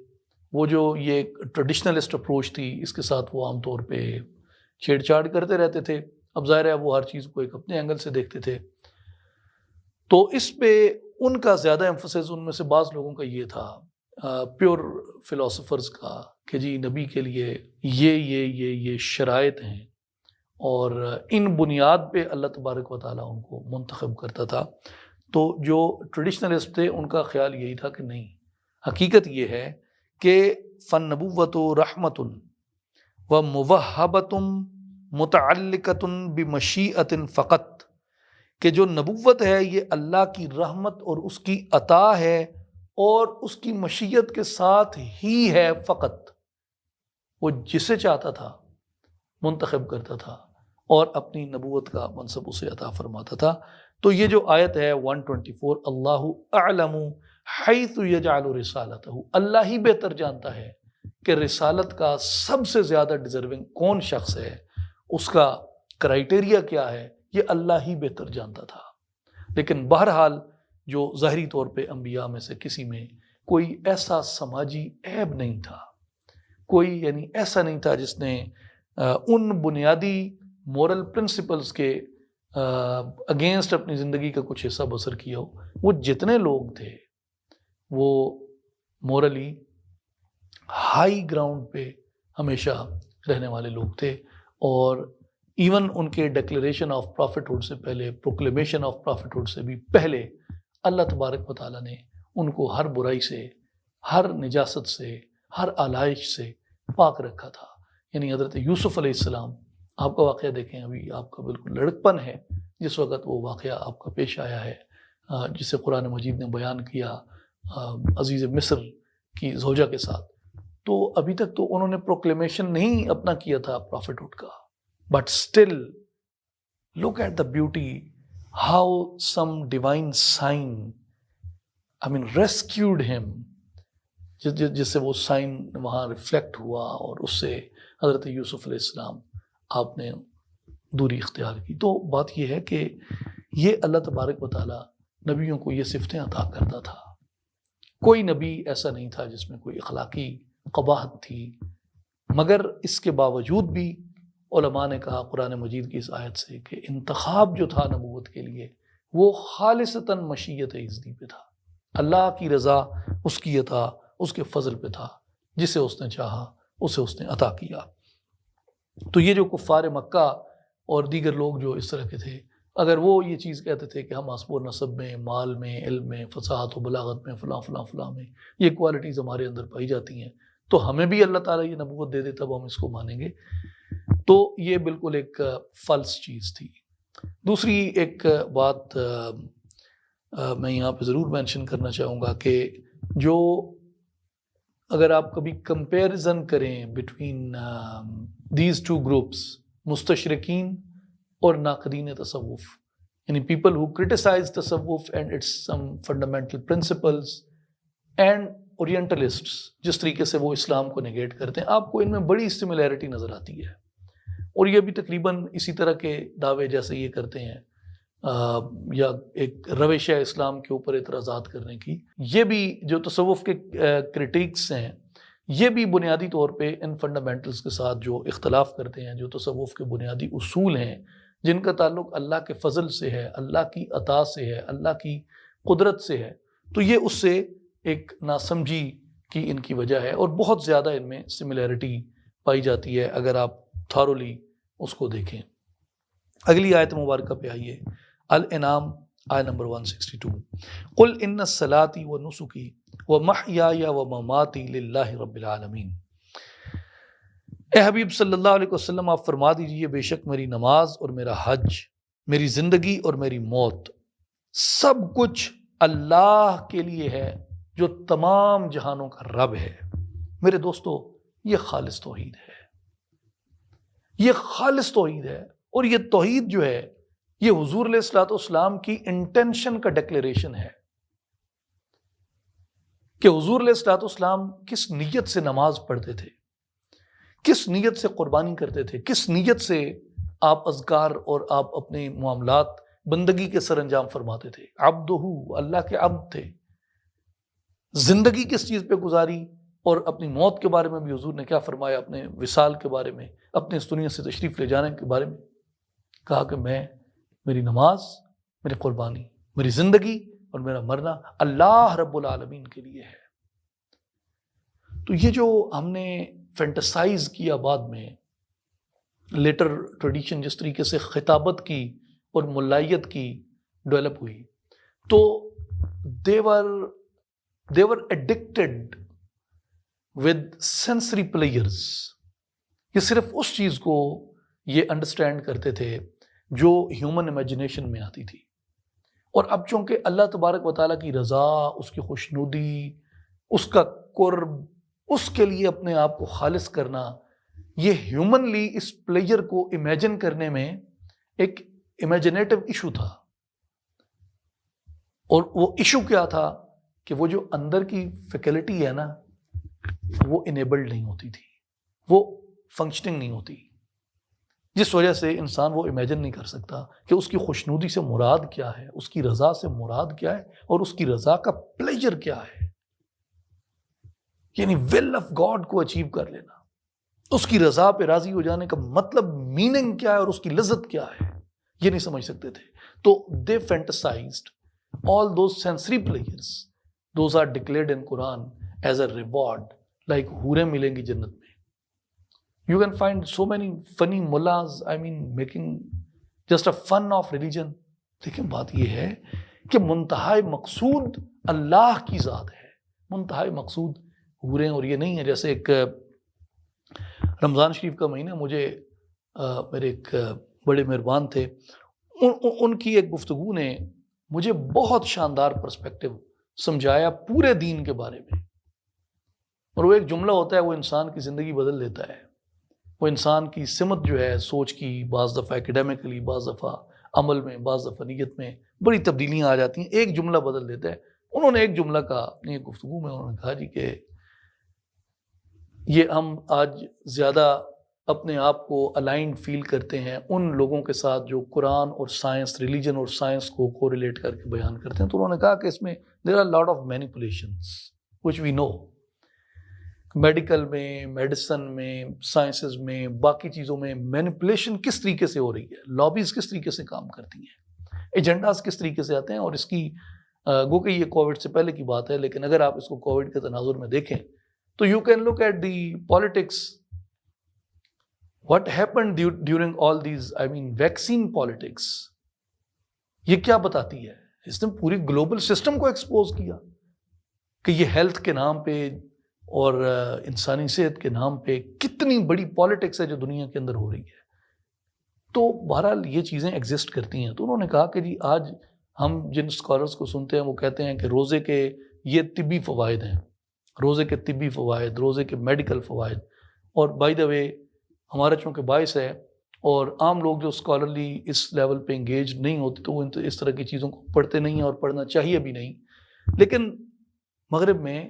وہ جو یہ ٹریڈیشنلسٹ اپروچ تھی، اس کے ساتھ وہ عام طور پہ چھیڑ چھاڑ کرتے رہتے تھے. اب ظاہر ہے وہ ہر چیز کو ایک اپنے اینگل سے دیکھتے تھے. تو اس پہ ان کا زیادہ ایمفسس، ان میں سے بعض لوگوں کا یہ تھا، پیور فلاسفرز کا، کہ جی نبی کے لیے یہ شرائط ہیں، اور ان بنیاد پہ اللہ تبارک و تعالیٰ ان کو منتخب کرتا تھا. تو جو ٹریڈیشنلسٹ تھے ان کا خیال یہی تھا کہ نہیں، حقیقت یہ ہے کہ فالنبوۃ رحمۃ و موہبۃ متعلقۃ بمشیۃ فقط، کہ جو نبوت ہے یہ اللہ کی رحمت اور اس کی عطا ہے، اور اس کی مشیت کے ساتھ ہی ہے فقط. وہ جسے چاہتا تھا منتخب کرتا تھا اور اپنی نبوت کا منصب اسے عطا فرماتا تھا. تو یہ جو آیت ہے 124، اللہ اعلم حیث یجعل رسالتہ، اللہ ہی بہتر جانتا ہے کہ رسالت کا سب سے زیادہ ڈیزرونگ کون شخص ہے، اس کا کرائٹیریا کیا ہے، یہ اللہ ہی بہتر جانتا تھا. لیکن بہرحال جو ظاہری طور پہ انبیاء میں سے کسی میں کوئی ایسا سماجی عیب نہیں تھا، کوئی یعنی ایسا نہیں تھا جس نے ان بنیادی مورل پرنسپلز کے اگینسٹ اپنی زندگی کا کچھ حصہ بسر کیا ہو. وہ جتنے لوگ تھے وہ مورلی ہائی گراؤنڈ پہ ہمیشہ رہنے والے لوگ تھے، اور ایون ان کے ڈکلیریشن آف پرافٹہڈ سے پہلے، پروکلیمیشن آف پرافٹہڈ سے بھی پہلے، اللہ تبارک و تعالیٰ نے ان کو ہر برائی سے، ہر نجاست سے، ہر آلائش سے پاک رکھا تھا. یعنی حضرت یوسف علیہ السلام، آپ کا واقعہ دیکھیں، ابھی آپ کا بالکل لڑکپن ہے جس وقت وہ واقعہ آپ کا پیش آیا ہے، جسے قرآن مجید نے بیان کیا عزیز مصر کی زوجہ کے ساتھ. تو ابھی تک تو انہوں نے پروکلیمیشن نہیں اپنا کیا تھا پرافٹہڈ کا، but still look at the beauty, how some divine sign rescued ہم، جس سے وہ سائن وہاں ریفلیکٹ ہوا، اور اس سے حضرت یوسف علیہ السلام آپ نے دوری اختیار کی. تو بات یہ ہے کہ یہ اللہ تبارک و تعالیٰ نبیوں کو یہ صفتیں عطا کرتا تھا. کوئی نبی ایسا نہیں تھا جس میں کوئی اخلاقی قباحت تھی، مگر اس کے باوجود بھی علماء نے کہا قرآن مجید کی اس آیت سے کہ انتخاب جو تھا نبوت کے لیے وہ خالصتاً مشیت اذنی پہ تھا، اللہ کی رضا، اس کی عطا، اس کے فضل پہ تھا. جسے اس نے چاہا اسے اس نے عطا کیا. تو یہ جو کفار مکہ اور دیگر لوگ جو اس طرح کے تھے، اگر وہ یہ چیز کہتے تھے کہ ہم حسب و نسب میں، مال میں، علم میں، فصاحت و بلاغت میں، فلاں فلاں فلاں میں یہ کوالٹیز ہمارے اندر پائی جاتی ہیں، تو ہمیں بھی اللہ تعالیٰ یہ نبوت دے دے تب ہم اس کو مانیں گے. تو یہ بالکل ایک فالس چیز تھی. دوسری ایک بات میں یہاں پہ ضرور مینشن کرنا چاہوں گا کہ جو اگر آپ کبھی کمپیریزن کریں بٹوین دیز ٹو گروپس، مستشرقین اور ناقدین تصوف، یعنی پیپل ہو کرٹیسائز تصوف and its some fundamental principles, and orientalists جس طریقے سے وہ اسلام کو نگیٹ کرتے ہیں، آپ کو ان میں بڑی سملیرٹی نظر آتی ہے. اور یہ بھی تقریباً اسی طرح کے دعوے جیسے یہ کرتے ہیں، یا ایک روش ہے اسلام کے اوپر اعتراضات کرنے کی. یہ بھی جو تصوف کے کرٹیکس ہیں، یہ بھی بنیادی طور پہ ان فنڈامنٹلز کے ساتھ جو اختلاف کرتے ہیں، جو تصوف کے بنیادی اصول ہیں جن کا تعلق اللہ کے فضل سے ہے، اللہ کی عطا سے ہے، اللہ کی قدرت سے ہے، تو یہ اس سے ایک ناسمجھی کی ان کی وجہ ہے. اور بہت زیادہ ان میں سملیرٹی پائی جاتی ہے اگر آپ تھارولی اس کو دیکھیں. اگلی آیت مبارکہ پہ آئیے، الانعام آیت نمبر 162، قل ان صلاتی و نسکی و محیای و مماتی للہ رب العالمین. اے حبیب صلی اللہ علیہ وسلم آپ فرما دیجئے بے شک میری نماز اور میرا حج، میری زندگی اور میری موت، سب کچھ اللہ کے لیے ہے جو تمام جہانوں کا رب ہے. میرے دوستو، یہ خالص توحید ہے، یہ خالص توحید ہے۔ اور یہ توحید جو ہے یہ حضور علیہ الصلوۃ والسلام کی انٹینشن کا ڈکلیریشن ہے کہ حضور علیہ الصلوۃ والسلام کس نیت سے نماز پڑھتے تھے، کس نیت سے قربانی کرتے تھے، کس نیت سے آپ اذکار اور آپ اپنے معاملات بندگی کے سر انجام فرماتے تھے۔ عبدہ، اللہ کے عبد تھے۔ زندگی کس چیز پہ گزاری، اور اپنی موت کے بارے میں بھی حضور نے کیا فرمایا، اپنے وصال کے بارے میں، اپنے اس دنیا سے تشریف لے جانے کے بارے میں کہا کہ میری نماز، میری قربانی، میری زندگی اور میرا مرنا اللہ رب العالمین کے لیے ہے۔ تو یہ جو ہم نے فینٹسائز کیا بعد میں، لیٹر ٹریڈیشن جس طریقے سے خطابت کی اور ملائیت کی ڈیولپ ہوئی، تو they were addicted with sensory players۔ یہ صرف اس چیز کو یہ انڈرسٹینڈ کرتے تھے جو ہیومن امیجنیشن میں آتی تھی، اور اب چونکہ اللہ تبارک و تعالیٰ کی رضا، اس کی خوشنودی، اس کا قرب، اس کے لیے اپنے آپ کو خالص کرنا، یہ ہیومنلی اس پلیئر کو امیجن کرنے میں ایک امیجنیٹو ایشو تھا۔ اور وہ ایشو کیا تھا کہ وہ جو اندر کی فیکلٹی ہے نا، وہ انیبلڈ نہیں ہوتی تھی، وہ فنکشننگ نہیں ہوتی، جس وجہ سے انسان وہ امیجن نہیں کر سکتا کہ اس کی خوشنودی سے مراد کیا ہے، اس کی رضا سے مراد کیا ہے، اور اس کی رضا کا پلیجر کیا ہے۔ یعنی ول آف گاڈ کو اچیو کر لینا، اس کی رضا پہ راضی ہو جانے کا مطلب، میننگ کیا ہے اور اس کی لذت کیا ہے، یہ نہیں سمجھ سکتے تھے۔ تو they fantasized all those sensory players, those are declared in Quran as a reward, like حوریں ملیں گی جنت میں۔ You can find so many funny mullahs, I mean, making just a fun of religion۔ لیکن بات یہ ہے کہ منتہائی مقصود اللہ کی ذات ہے، منتہائی مقصود حوریں، اور یہ نہیں ہے جیسے ایک رمضان شریف کا مہینہ، مجھے میرے ایک بڑے مہربان تھے، ان کی ایک گفتگو نے مجھے بہت شاندار پرسپیکٹو سمجھایا پورے دین کے بارے میں۔ اور وہ ایک جملہ ہوتا ہے، وہ انسان کی زندگی بدل دیتا ہے، وہ انسان کی سمت جو ہے سوچ کی، بعض دفعہ اکیڈیمکلی، بعض دفعہ عمل میں، بعض دفعہ نیت میں بڑی تبدیلیاں آ جاتی ہیں، ایک جملہ بدل دیتا ہے۔ انہوں نے ایک جملہ کہا اپنی ایک گفتگو میں، انہوں نے کہا جی کہ یہ ہم آج زیادہ اپنے آپ کو الائنڈ فیل کرتے ہیں ان لوگوں کے ساتھ جو قرآن اور سائنس، ریلیجن اور سائنس کو کوریلیٹ کر کے بیان کرتے ہیں۔ تو انہوں نے کہا کہ اس میں there are lot of manipulations which we know, medical میں، میڈیسن میں، سائنسز میں، باقی چیزوں میں مینیپولیشن کس طریقے سے ہو رہی ہے، لابیز کس طریقے سے کام کرتی ہیں، ایجنڈاز کس طریقے سے آتے ہیں۔ اور اس کی گو کہ یہ کووڈ سے پہلے کی بات ہے، لیکن اگر آپ اس کو کووڈ کے تناظر میں دیکھیں تو you can look at the politics, what happened during all these, I mean vaccine politics. یہ کیا بتاتی ہے؟ اس نے پوری گلوبل سسٹم کو ایکسپوز کیا کہ یہ ہیلتھ کے نام پہ اور انسانی صحت کے نام پہ کتنی بڑی پالیٹکس ہے جو دنیا کے اندر ہو رہی ہے۔ تو بہرحال یہ چیزیں ایگزسٹ کرتی ہیں۔ تو انہوں نے کہا کہ جی آج ہم جن اسکالرس کو سنتے ہیں وہ کہتے ہیں کہ روزے کے یہ طبی فوائد ہیں، روزے کے طبی فوائد، روزے کے میڈیکل فوائد۔ اور بائی دا وے ہمارا چونکہ باعث ہے، اور عام لوگ جو اسکالرلی اس لیول پہ انگیج نہیں ہوتے تو وہ اس طرح کی چیزوں کو پڑھتے نہیں ہیں، اور پڑھنا چاہیے بھی نہیں۔ لیکن مغرب میں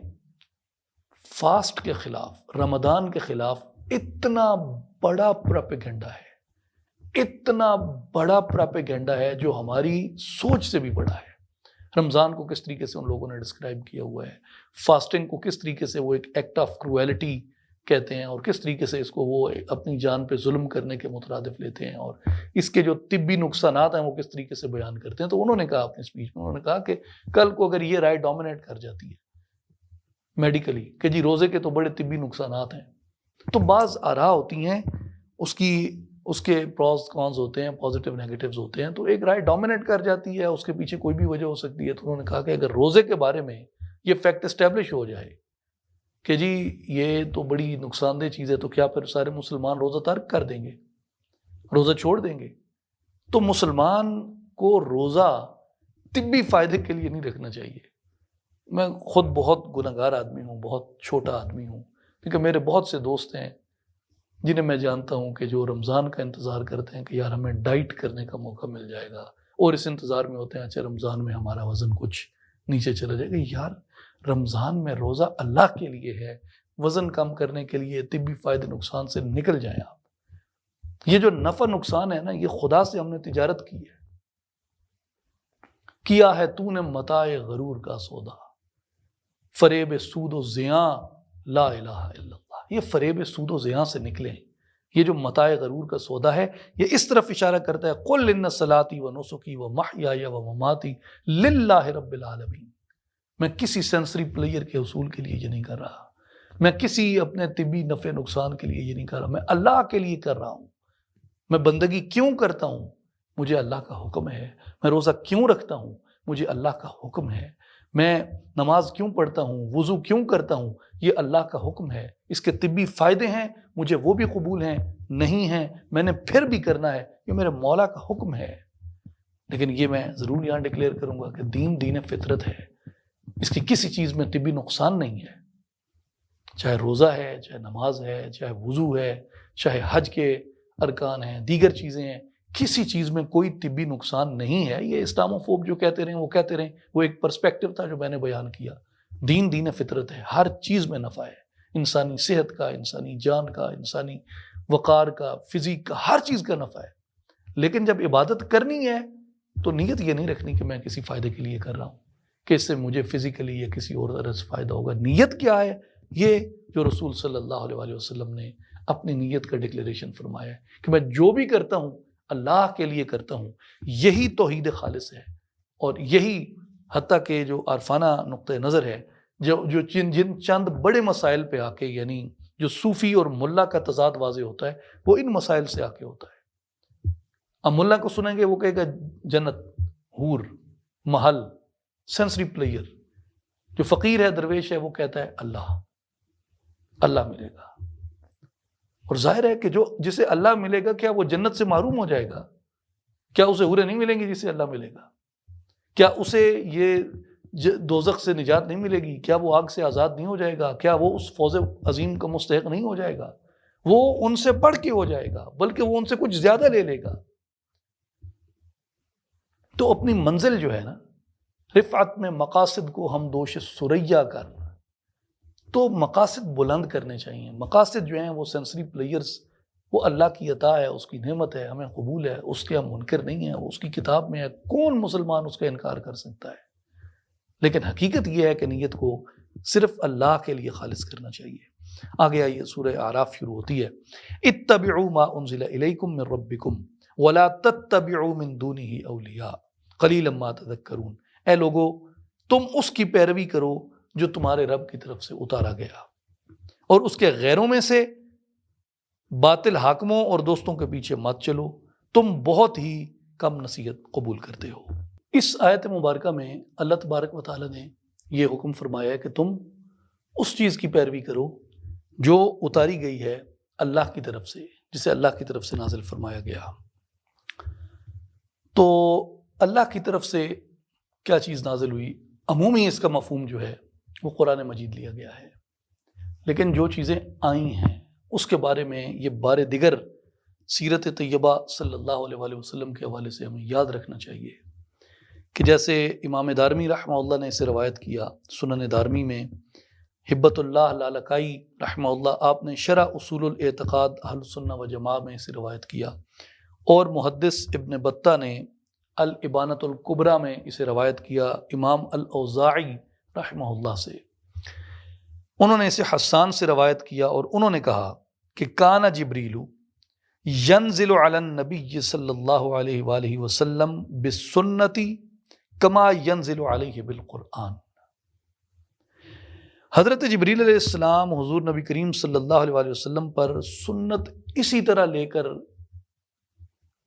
فاسٹ کے خلاف، رمضان کے خلاف اتنا بڑا پراپیگنڈا ہے، اتنا بڑا پراپیگنڈا ہے جو ہماری سوچ سے بھی بڑا ہے۔ رمضان کو کس طریقے سے ان لوگوں نے ڈسکرائب کیا ہوا ہے، فاسٹنگ کو کس طریقے سے وہ ایک ایکٹ آف کرویلٹی کہتے ہیں، اور کس طریقے سے اس کو وہ اپنی جان پہ ظلم کرنے کے مترادف لیتے ہیں، اور اس کے جو طبی نقصانات ہیں وہ کس طریقے سے بیان کرتے ہیں۔ تو انہوں نے کہا اپنی اسپیچ میں، انہوں نے کہا کہ کل کو اگر یہ رائے ڈومینیٹ کر جاتی ہے میڈیکلی کہ جی روزے کے تو بڑے طبی نقصانات ہیں، تو بعض آراء ہوتی ہیں، اس کے پروز کونز ہوتے ہیں، پازیٹیو نیگیٹیوز ہوتے ہیں، تو ایک رائے ڈومینیٹ کر جاتی ہے، اس کے پیچھے کوئی بھی وجہ ہو سکتی ہے۔ تو انہوں نے کہا کہ اگر روزے کے بارے میں یہ فیکٹ اسٹیبلش ہو جائے کہ جی یہ تو بڑی نقصان دہ چیز ہے، تو کیا پھر سارے مسلمان روزہ ترک کر دیں گے، روزہ چھوڑ دیں گے؟ تو مسلمان کو روزہ طبی فائدے کے لیے نہیں رکھنا چاہیے۔ میں خود بہت گنہگار آدمی ہوں، بہت چھوٹا آدمی ہوں، کیونکہ میرے بہت سے دوست ہیں جنہیں میں جانتا ہوں کہ جو رمضان کا انتظار کرتے ہیں کہ یار ہمیں ڈائٹ کرنے کا موقع مل جائے گا، اور اس انتظار میں ہوتے ہیں اچھا رمضان میں ہمارا وزن کچھ نیچے چلا جائے گا۔ یار رمضان میں روزہ اللہ کے لیے ہے، وزن کم کرنے کے لیے طبی فائدے نقصان سے نکل جائیں آپ۔ یہ جو نفع نقصان ہے نا، یہ خدا سے ہم نے تجارت کی ہے، کیا ہے تو نے متاع غرور کا سودا، فریب سود و زیاں لا الہ الا اللہ۔ یہ فریب سود و زیاں سے نکلے ہیں، یہ جو متاع غرور کا سودا ہے یہ اس طرف اشارہ کرتا ہے قل ان صلاتی و نسکی و محیای و مماتی للہ رب العالمین۔ میں کسی سینسری پلیئر کے حصول کے لیے یہ نہیں کر رہا، میں کسی اپنے طبی نفع نقصان کے لیے یہ نہیں کر رہا، میں اللہ کے لیے کر رہا ہوں۔ میں بندگی کیوں کرتا ہوں؟ مجھے اللہ کا حکم ہے۔ میں روزہ کیوں رکھتا ہوں؟ مجھے اللہ کا حکم ہے۔ میں نماز کیوں پڑھتا ہوں، وضو کیوں کرتا ہوں؟ یہ اللہ کا حکم ہے۔ اس کے طبی فائدے ہیں، مجھے وہ بھی قبول ہیں، نہیں ہیں میں نے پھر بھی کرنا ہے، یہ میرے مولا کا حکم ہے۔ لیکن یہ میں ضرور یہاں ڈکلیئر کروں گا کہ دین فطرت ہے، اس کی کسی چیز میں طبی نقصان نہیں ہے، چاہے روزہ ہے، چاہے نماز ہے، چاہے وضو ہے، چاہے حج کے ارکان ہیں، دیگر چیزیں ہیں، کسی چیز میں کوئی طبی نقصان نہیں ہے۔ یہ اسلاموفوب جو کہتے رہیں وہ کہتے رہیں، وہ ایک پرسپیکٹو تھا جو میں نے بیان کیا۔ دین فطرت ہے، ہر چیز میں نفع ہے، انسانی صحت کا، انسانی جان کا، انسانی وقار کا، فزیک کا، ہر چیز کا نفع ہے۔ لیکن جب عبادت کرنی ہے تو نیت یہ نہیں رکھنی کہ میں کسی فائدے کے لیے کر رہا ہوں، کہ اس سے مجھے فزیکلی یا کسی اور طرح سے فائدہ ہوگا۔ نیت کیا ہے؟ یہ جو رسول صلی اللہ علیہ وسلم نے اپنی نیت کا ڈکلیریشن فرمایا ہے کہ میں جو بھی کرتا ہوں اللہ کے لیے کرتا ہوں، یہی توحید خالص ہے۔ اور یہی حتیٰ کہ جو عارفانہ نقطہ نظر ہے، جو جن چند بڑے مسائل پہ آ کے، یعنی جو صوفی اور ملا کا تضاد واضح ہوتا ہے، وہ ان مسائل سے آ کے ہوتا ہے۔ اب ملا کو سنیں گے وہ کہے گا جنت، حور، محل، سینسری پلیئر۔ جو فقیر ہے، درویش ہے، وہ کہتا ہے اللہ ملے گا۔ اور ظاہر ہے کہ جسے اللہ ملے گا، کیا وہ جنت سے محروم ہو جائے گا؟ کیا اسے حوریں نہیں ملیں گی جسے اللہ ملے گا؟ کیا اسے یہ دوزخ سے نجات نہیں ملے گی؟ کیا وہ آگ سے آزاد نہیں ہو جائے گا؟ کیا وہ اس فوز عظیم کا مستحق نہیں ہو جائے گا؟ وہ ان سے بڑھ کے ہو جائے گا، بلکہ وہ ان سے کچھ زیادہ لے لے گا۔ تو اپنی منزل جو ہے نا، رفعت میں مقاصد کو ہم دوش سریا کر، تو مقاصد بلند کرنے چاہیے۔ مقاصد جو ہیں وہ سینسری پلیئرز، وہ اللہ کی عطا ہے، اس کی نعمت ہے، ہمیں قبول ہے، اس کے ہم منکر نہیں ہیں، وہ اس کی کتاب میں ہے، کون مسلمان اس کا انکار کر سکتا ہے؟ لیکن حقیقت یہ ہے کہ نیت کو صرف اللہ کے لیے خالص کرنا چاہیے۔ آگے آئیے، سورہ اعراف شروع ہوتی ہے، اتبعوا ما انزل الیکم من ربکم ولا تتبعوا من دونہ اولیاء قلیلا ما تذکرون۔ اے لوگو، تم اس کی پیروی کرو جو تمہارے رب کی طرف سے اتارا گیا، اور اس کے غیروں میں سے باطل حاکموں اور دوستوں کے پیچھے مت چلو، تم بہت ہی کم نصیحت قبول کرتے ہو۔ اس آیت مبارکہ میں اللہ تبارک و تعالیٰ نے یہ حکم فرمایا ہے کہ تم اس چیز کی پیروی کرو جو اتاری گئی ہے اللہ کی طرف سے، جسے اللہ کی طرف سے نازل فرمایا گیا۔ تو اللہ کی طرف سے کیا چیز نازل ہوئی؟ عمومی اس کا مفہوم جو ہے وہ قرآن مجید لیا گیا ہے، لیکن جو چیزیں آئی ہیں اس کے بارے میں یہ بار دیگر سیرت طیبہ صلی اللہ علیہ وسلم کے حوالے سے ہمیں یاد رکھنا چاہیے کہ جیسے امام دارمی رحمہ اللہ نے اسے روایت کیا، سنن دارمی میں ہبت اللہ لالکائی رحمہ اللہ، آپ نے شرح اصول الاعتقاد اہل سنہ و جماعہ میں اسے روایت کیا، اور محدث ابن بطہ نے الابانۃ الکبریٰ میں اسے روایت کیا امام الاوزاعی رحمہ اللہ سے۔ انہوں نے اسے حسان سے روایت کیا، اور انہوں نے کہا کہ کان جبریل ینزل علی النبی صلی اللہ علیہ وآلہ وسلم بالسنتی کما ینزل علیہ بالقرآن۔ حضرت جبریل علیہ السلام حضور نبی کریم صلی اللہ علیہ وآلہ وسلم پر سنت اسی طرح لے کر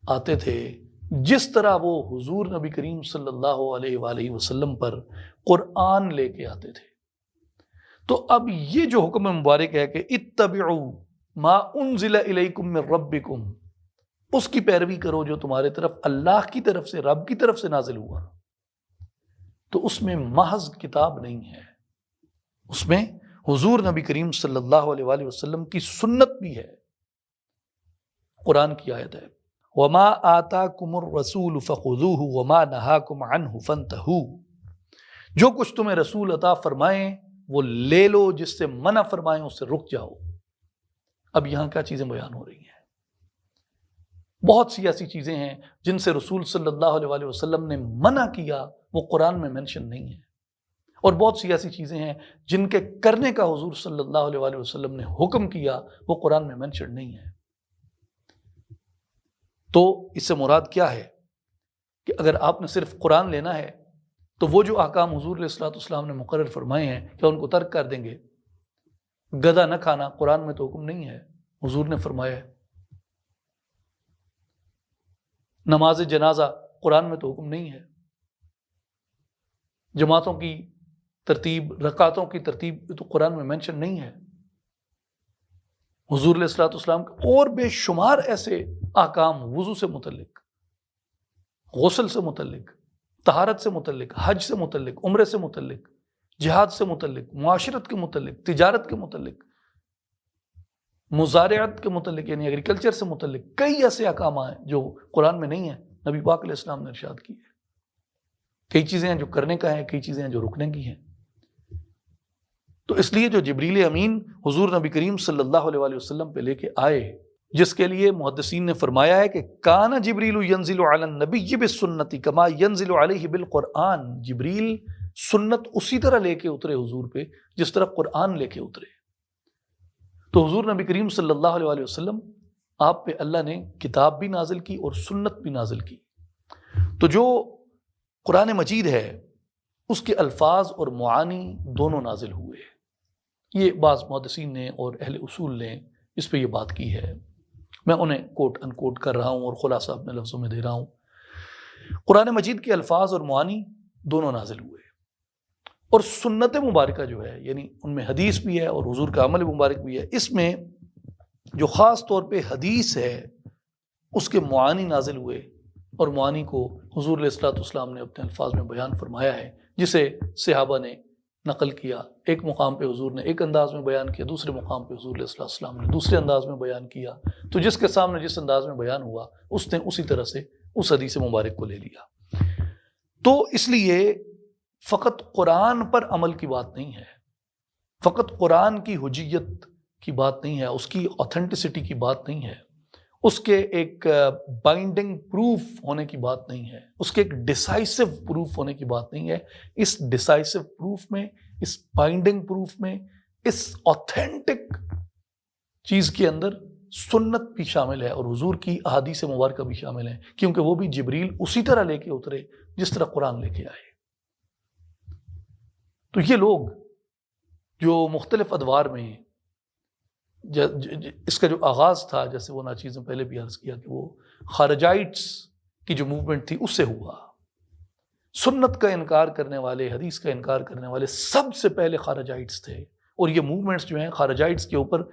آتے تھے جس طرح وہ حضور نبی کریم صلی اللہ علیہ وآلہ وسلم پر قرآن لے کے آتے تھے۔ تو اب یہ جو حکم مبارک ہے کہ اتبعوا ما انزل الیکم من ربکم، اس کی پیروی کرو جو تمہارے طرف اللہ کی طرف سے، رب کی طرف سے نازل ہوا، تو اس میں محض کتاب نہیں ہے، اس میں حضور نبی کریم صلی اللہ علیہ وآلہ وسلم کی سنت بھی ہے، قرآن کی آیت ہے وما آتاکم الرسول فخذوہ وما نہاکم عنہ فانتہوا، جو کچھ تمہیں رسول عطا فرمائیں وہ لے لو، جس سے منع فرمائیں اس سے رک جاؤ۔ اب یہاں کیا چیزیں بیان ہو رہی ہیں؟ بہت سی ایسی چیزیں ہیں جن سے رسول صلی اللہ علیہ وآلہ وسلم نے منع کیا، وہ قرآن میں مینشن نہیں ہے، اور بہت سی ایسی چیزیں ہیں جن کے کرنے کا حضور صلی اللہ علیہ وآلہ وسلم نے حکم کیا، وہ قرآن میں مینشن نہیں ہے۔ تو اس سے مراد کیا ہے کہ اگر آپ نے صرف قرآن لینا ہے تو وہ جو احکام حضور علیہ الصلوۃ والسلام نے مقرر فرمائے ہیں کیا ان کو ترک کر دیں گے؟ گدھا نہ کھانا قرآن میں تو حکم نہیں ہے، حضور نے فرمایا ہے۔ نماز جنازہ قرآن میں تو حکم نہیں ہے۔ جماعتوں کی ترتیب، رکعتوں کی ترتیب تو قرآن میں مینشن نہیں ہے۔ حضور علیہ الصلوۃ والسلام کے اور بے شمار ایسے احکام، وضو سے متعلق، غسل سے متعلق، طہارت سے متعلق، حج سے متعلق، عمرے سے متعلق، جہاد سے متعلق، معاشرت کے متعلق، تجارت کے متعلق، مزارعت کے متعلق یعنی ایگریکلچر سے متعلق کئی ایسے احکام ہیں جو قرآن میں نہیں ہیں، نبی پاک علیہ السلام نے ارشاد کی ہے۔ کئی چیزیں ہیں جو کرنے کا ہے، کئی چیزیں ہیں جو رکنے کی ہیں۔ تو اس لیے جو جبریل امین حضور نبی کریم صلی اللہ علیہ وآلہ وسلم پہ لے کے آئے، جس کے لیے محدثین نے فرمایا ہے کہ کان جبریل ینزل علی النبی بالسنت کما ینزل علیہ بالقرآن، جبریل سنت اسی طرح لے کے اترے حضور پہ جس طرح قرآن لے کے اترے۔ تو حضور نبی کریم صلی اللہ علیہ وآلہ وسلم آپ پہ اللہ نے کتاب بھی نازل کی اور سنت بھی نازل کی۔ تو جو قرآن مجید ہے اس کے الفاظ اور معانی دونوں نازل ہوئے۔ یہ بعض محدثین نے اور اہل اصول نے اس پہ یہ بات کی ہے، میں انہیں کوٹ ان کوٹ کر رہا ہوں اور خلاصہ اپنے لفظوں میں دے رہا ہوں۔ قرآن مجید کے الفاظ اور معانی دونوں نازل ہوئے، اور سنت مبارکہ جو ہے یعنی ان میں حدیث بھی ہے اور حضور کا عمل مبارک بھی ہے، اس میں جو خاص طور پہ حدیث ہے اس کے معانی نازل ہوئے، اور معانی کو حضور علیہ الصلوۃ والسلام نے اپنے الفاظ میں بیان فرمایا ہے، جسے صحابہ نے نقل کیا۔ ایک مقام پہ حضور نے ایک انداز میں بیان کیا، دوسرے مقام پہ حضور علیہ الصلوۃ والسلام نے دوسرے انداز میں بیان کیا، تو جس کے سامنے جس انداز میں بیان ہوا اس نے اسی طرح سے اس حدیث مبارک کو لے لیا۔ تو اس لیے فقط قرآن پر عمل کی بات نہیں ہے، فقط قرآن کی حجیت کی بات نہیں ہے، اس کی آتھینٹسٹی کی بات نہیں ہے، اس کے ایک بائنڈنگ پروف ہونے کی بات نہیں ہے، اس کے ایک ڈیسائسو پروف ہونے کی بات نہیں ہے۔ اس ڈیسائسو پروف میں، اس بائنڈنگ پروف میں، اس آتھینٹک چیز کے اندر سنت بھی شامل ہے اور حضور کی احادیث مبارکہ بھی شامل ہیں، کیونکہ وہ بھی جبریل اسی طرح لے کے اترے جس طرح قرآن لے کے آئے۔ تو یہ لوگ جو مختلف ادوار میں اس کا جو آغاز تھا، جیسے وہ ناچیز نے پہلے بھی عرض کیا کہ وہ خارجائٹس کی جو موومنٹ تھی اس سے ہوا۔ سنت کا انکار کرنے والے، حدیث کا انکار کرنے والے سب سے پہلے خارجائٹس تھے، اور یہ موومنٹس جو ہیں خارجائٹس کے اوپر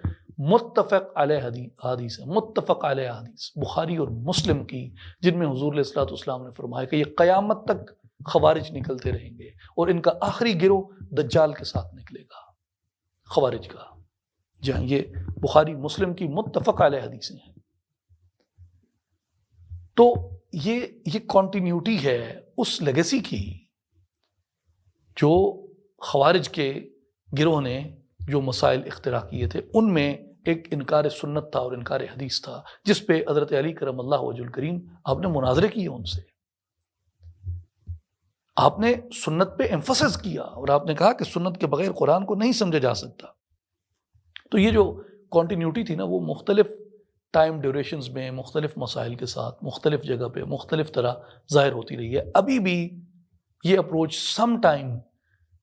متفق علیہ حدیث ہے، متفق علیہ حدیث بخاری اور مسلم کی، جن میں حضور علیہ الصلوۃ والسلام نے فرمایا کہ یہ قیامت تک خوارج نکلتے رہیں گے، اور ان کا آخری گروہ دجال کے ساتھ نکلے گا، خوارج کا۔ جہاں یہ بخاری مسلم کی متفق علیہ حدیثیں ہیں۔ تو یہ کنٹینیوٹی ہے اس لیگیسی کی جو خوارج کے گروہ نے جو مسائل اختراع کیے تھے، ان میں ایک انکار سنت تھا اور انکار حدیث تھا، جس پہ حضرت علی کرم اللہ وجہ الکریم آپ نے مناظرے کیے ان سے، آپ نے سنت پہ ایمفسس کیا، اور آپ نے کہا کہ سنت کے بغیر قرآن کو نہیں سمجھا جا سکتا۔ تو یہ جو کنٹینیوٹی تھی نا، وہ مختلف ٹائم ڈیوریشنز میں، مختلف مسائل کے ساتھ، مختلف جگہ پہ مختلف طرح ظاہر ہوتی رہی ہے۔ ابھی بھی یہ approach some time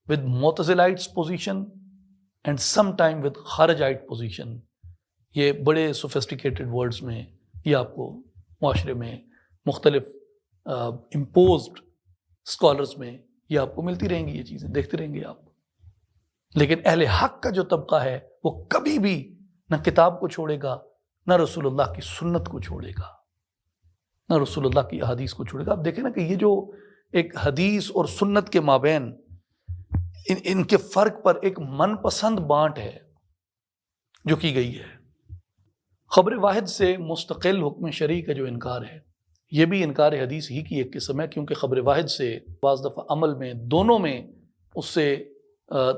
with Mutazilites position and some time with Kharijite position, یہ بڑے سوفسٹیکیٹڈ ورڈز میں یہ آپ کو معاشرے میں مختلف امپوزڈ اسکالرز میں یہ آپ کو ملتی رہیں گی، یہ چیزیں دیکھتے رہیں گے آپ۔ لیکن اہل حق کا جو طبقہ ہے وہ کبھی بھی نہ کتاب کو چھوڑے گا، نہ رسول اللہ کی سنت کو چھوڑے گا، نہ رسول اللہ کی احادیث کو چھوڑے گا۔ آپ دیکھیں نا کہ یہ جو ایک حدیث اور سنت کے مابین ان کے فرق پر ایک من پسند بانٹ ہے جو کی گئی ہے۔ خبر واحد سے مستقل حکم شرعی کا جو انکار ہے، یہ بھی انکار حدیث ہی کی ایک قسم ہے، کیونکہ خبر واحد سے بعض دفعہ عمل میں دونوں میں اس سے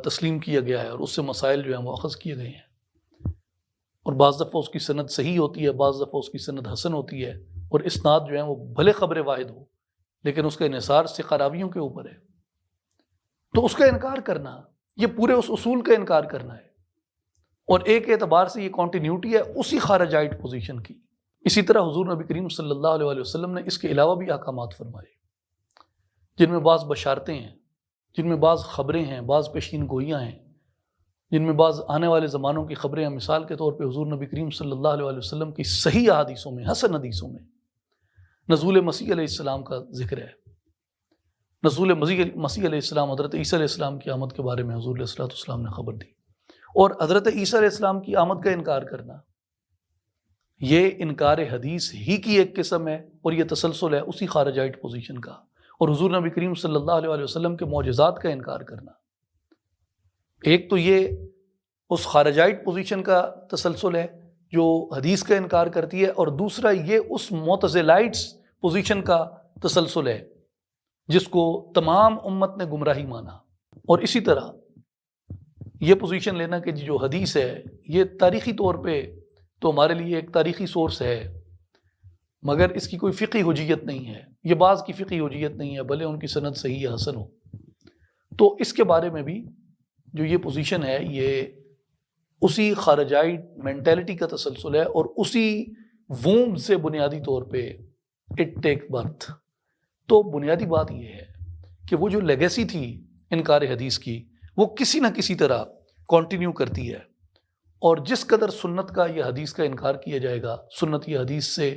تسلیم کیا گیا ہے اور اس سے مسائل جو ہیں وہ اخذ کیے گئے ہیں، اور بعض دفعہ اس کی سند صحیح ہوتی ہے، بعض دفعہ اس کی سند حسن ہوتی ہے، اور اسناد جو ہیں وہ بھلے خبر واحد ہو لیکن اس کا انحصار ثقہ راویوں کے اوپر ہے، تو اس کا انکار کرنا یہ پورے اس اصول کا انکار کرنا ہے، اور ایک اعتبار سے یہ کنٹینیوٹی ہے اسی خارجائٹ پوزیشن کی۔ اسی طرح حضور نبی کریم صلی اللہ علیہ وسلم نے اس کے علاوہ بھی احکامات فرمائے، جن میں بعض بشارتیں ہیں، جن میں بعض خبریں ہیں، بعض پیشین گوئیاں ہیں، جن میں بعض آنے والے زمانوں کی خبریں ہیں۔ مثال کے طور پہ حضور نبی کریم صلی اللہ علیہ وسلم کی صحیح احادیثوں میں، حسن حدیثوں میں نزول مسیح علیہ السلام کا ذکر ہے۔ نزول مسیح علیہ السلام، حضرت عیسیٰ علیہ السلام کی آمد کے بارے میں حضور علیہ السلام نے خبر دی، اور حضرت عیسیٰ علیہ السلام کی آمد کا انکار کرنا یہ انکار حدیث ہی کی ایک قسم ہے، اور یہ تسلسل ہے اسی خارجائٹ پوزیشن کا۔ اور حضور نبی کریم صلی اللہ علیہ وسلم کے معجزات کا انکار کرنا، ایک تو یہ اس خارجائٹ پوزیشن کا تسلسل ہے جو حدیث کا انکار کرتی ہے، اور دوسرا یہ اس معتزلائٹس پوزیشن کا تسلسل ہے جس کو تمام امت نے گمراہی مانا۔ اور اسی طرح یہ پوزیشن لینا کہ جو حدیث ہے یہ تاریخی طور پہ تو ہمارے لیے ایک تاریخی سورس ہے، مگر اس کی کوئی فقہی حجیت نہیں ہے، یہ بعض کی فقہی حجیت نہیں ہے، بھلے ان کی سند صحیح یا حسن ہو۔ تو اس کے بارے میں بھی جو یہ پوزیشن ہے یہ اسی خارجائٹ مینٹیلٹی کا تسلسل ہے، اور اسی ووم سے بنیادی طور پہ اٹ ٹیک برتھ۔ تو بنیادی بات یہ ہے کہ وہ جو لیگیسی تھی انکار حدیث کی وہ کسی نہ کسی طرح کنٹینیو کرتی ہے، اور جس قدر سنت کا یا حدیث کا انکار کیا جائے گا، سنت یا حدیث سے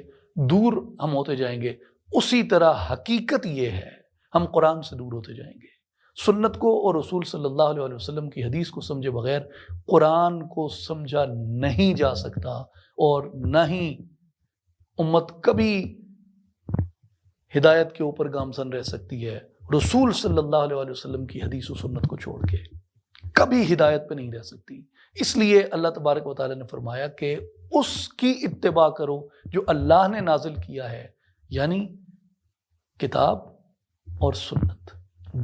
دور ہم ہوتے جائیں گے، اسی طرح حقیقت یہ ہے ہم قرآن سے دور ہوتے جائیں گے۔ سنت کو اور رسول صلی اللہ علیہ وسلم کی حدیث کو سمجھے بغیر قرآن کو سمجھا نہیں جا سکتا، اور نہ ہی امت کبھی ہدایت کے اوپر گامزن رہ سکتی ہے رسول صلی اللہ علیہ وسلم کی حدیث و سنت کو چھوڑ کے، کبھی ہدایت پہ نہیں رہ سکتی۔ اس لیے اللہ تبارک و تعالیٰ نے فرمایا کہ اس کی اتباع کرو جو اللہ نے نازل کیا ہے، یعنی کتاب اور سنت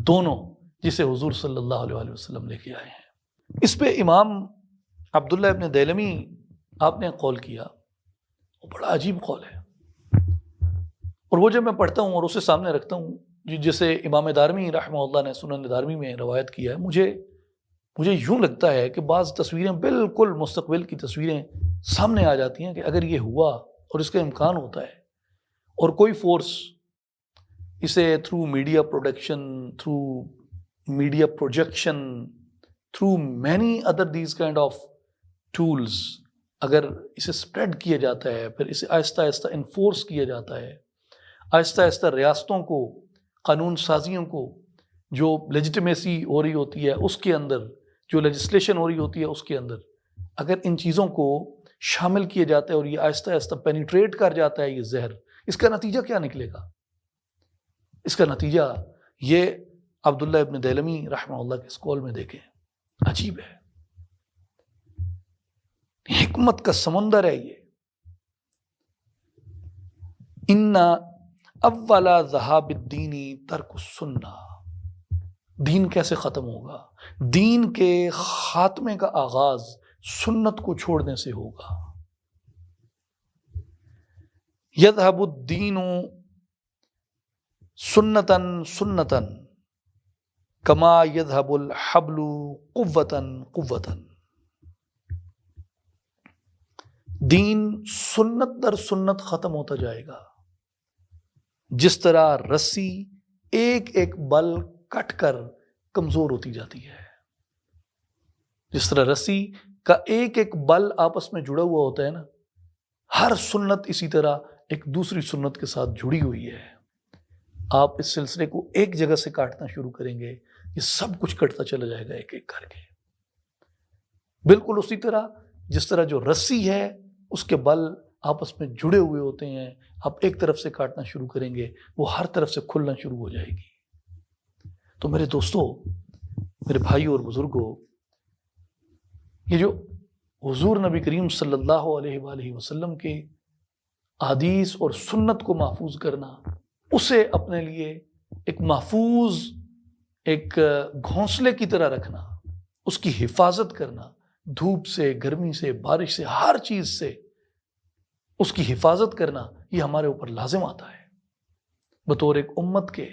دونوں، جسے حضور صلی اللہ علیہ وسلم لے کے آئے ہیں۔ اس پہ امام عبداللہ ابن دیلمی آپ نے قول کیا، وہ بڑا عجیب قول ہے، اور وہ جب میں پڑھتا ہوں اور اسے سامنے رکھتا ہوں، جسے امام دارمی رحمہ اللہ نے سنن دارمی میں روایت کیا ہے، مجھے یوں لگتا ہے کہ بعض تصویریں بالکل مستقبل کی تصویریں سامنے آ جاتی ہیں کہ اگر یہ ہوا، اور اس کا امکان ہوتا ہے، اور کوئی فورس اسے through media production, through media projection, through many other these kind of tools اگر اسے سپریڈ کیا جاتا ہے، پھر اسے آہستہ آہستہ انفورس کیا جاتا ہے، آہستہ آہستہ ریاستوں کو، قانون سازیوں کو جو لیجٹمیسی ہو رہی ہوتی ہے اس کے اندر، جو لیجسلیشن ہو رہی ہوتی ہے اس کے اندر، اگر ان چیزوں کو شامل کیا جاتا ہے اور یہ آہستہ آہستہ پینیٹریٹ کر جاتا ہے یہ زہر، اس کا نتیجہ کیا نکلے گا؟ اس کا نتیجہ یہ عبداللہ ابن دیلمی رحمہ اللہ کے اس قول میں دیکھیں، عجیب ہے، حکمت کا سمندر ہے یہ۔ ان اول ذہاب الدین ترک السنہ، دین کیسے ختم ہوگا؟ دین کے خاتمے کا آغاز سنت کو چھوڑنے سے ہوگا۔ یذہب الدین سنتاً سنتاً کما یذہب الحبل قوتاً قوتاً، دین سنت در سنت ختم ہوتا جائے گا، جس طرح رسی ایک ایک بل کٹ کر کمزور ہوتی جاتی ہے، جس طرح رسی کا ایک ایک بل آپس میں جڑا ہوا ہوتا ہے نا، ہر سنت اسی طرح ایک دوسری سنت کے ساتھ جڑی ہوئی ہے۔ آپ اس سلسلے کو ایک جگہ سے کاٹنا شروع کریں گے، یہ سب کچھ کٹتا چلا جائے گا ایک ایک کر کے، بالکل اسی طرح جس طرح جو رسی ہے اس کے بل آپس میں جڑے ہوئے ہوتے ہیں، آپ ایک طرف سے کاٹنا شروع کریں گے وہ ہر طرف سے کھلنا شروع ہو جائے گی۔ تو میرے دوستو، میرے بھائی اور بزرگوں، یہ جو حضور نبی کریم صلی اللہ علیہ وآلہ وسلم کے احادیث اور سنت کو محفوظ کرنا، اسے اپنے لیے ایک محفوظ ایک گھونسلے کی طرح رکھنا، اس کی حفاظت کرنا، دھوپ سے، گرمی سے، بارش سے، ہر چیز سے اس کی حفاظت کرنا، یہ ہمارے اوپر لازم آتا ہے بطور ایک امت کے،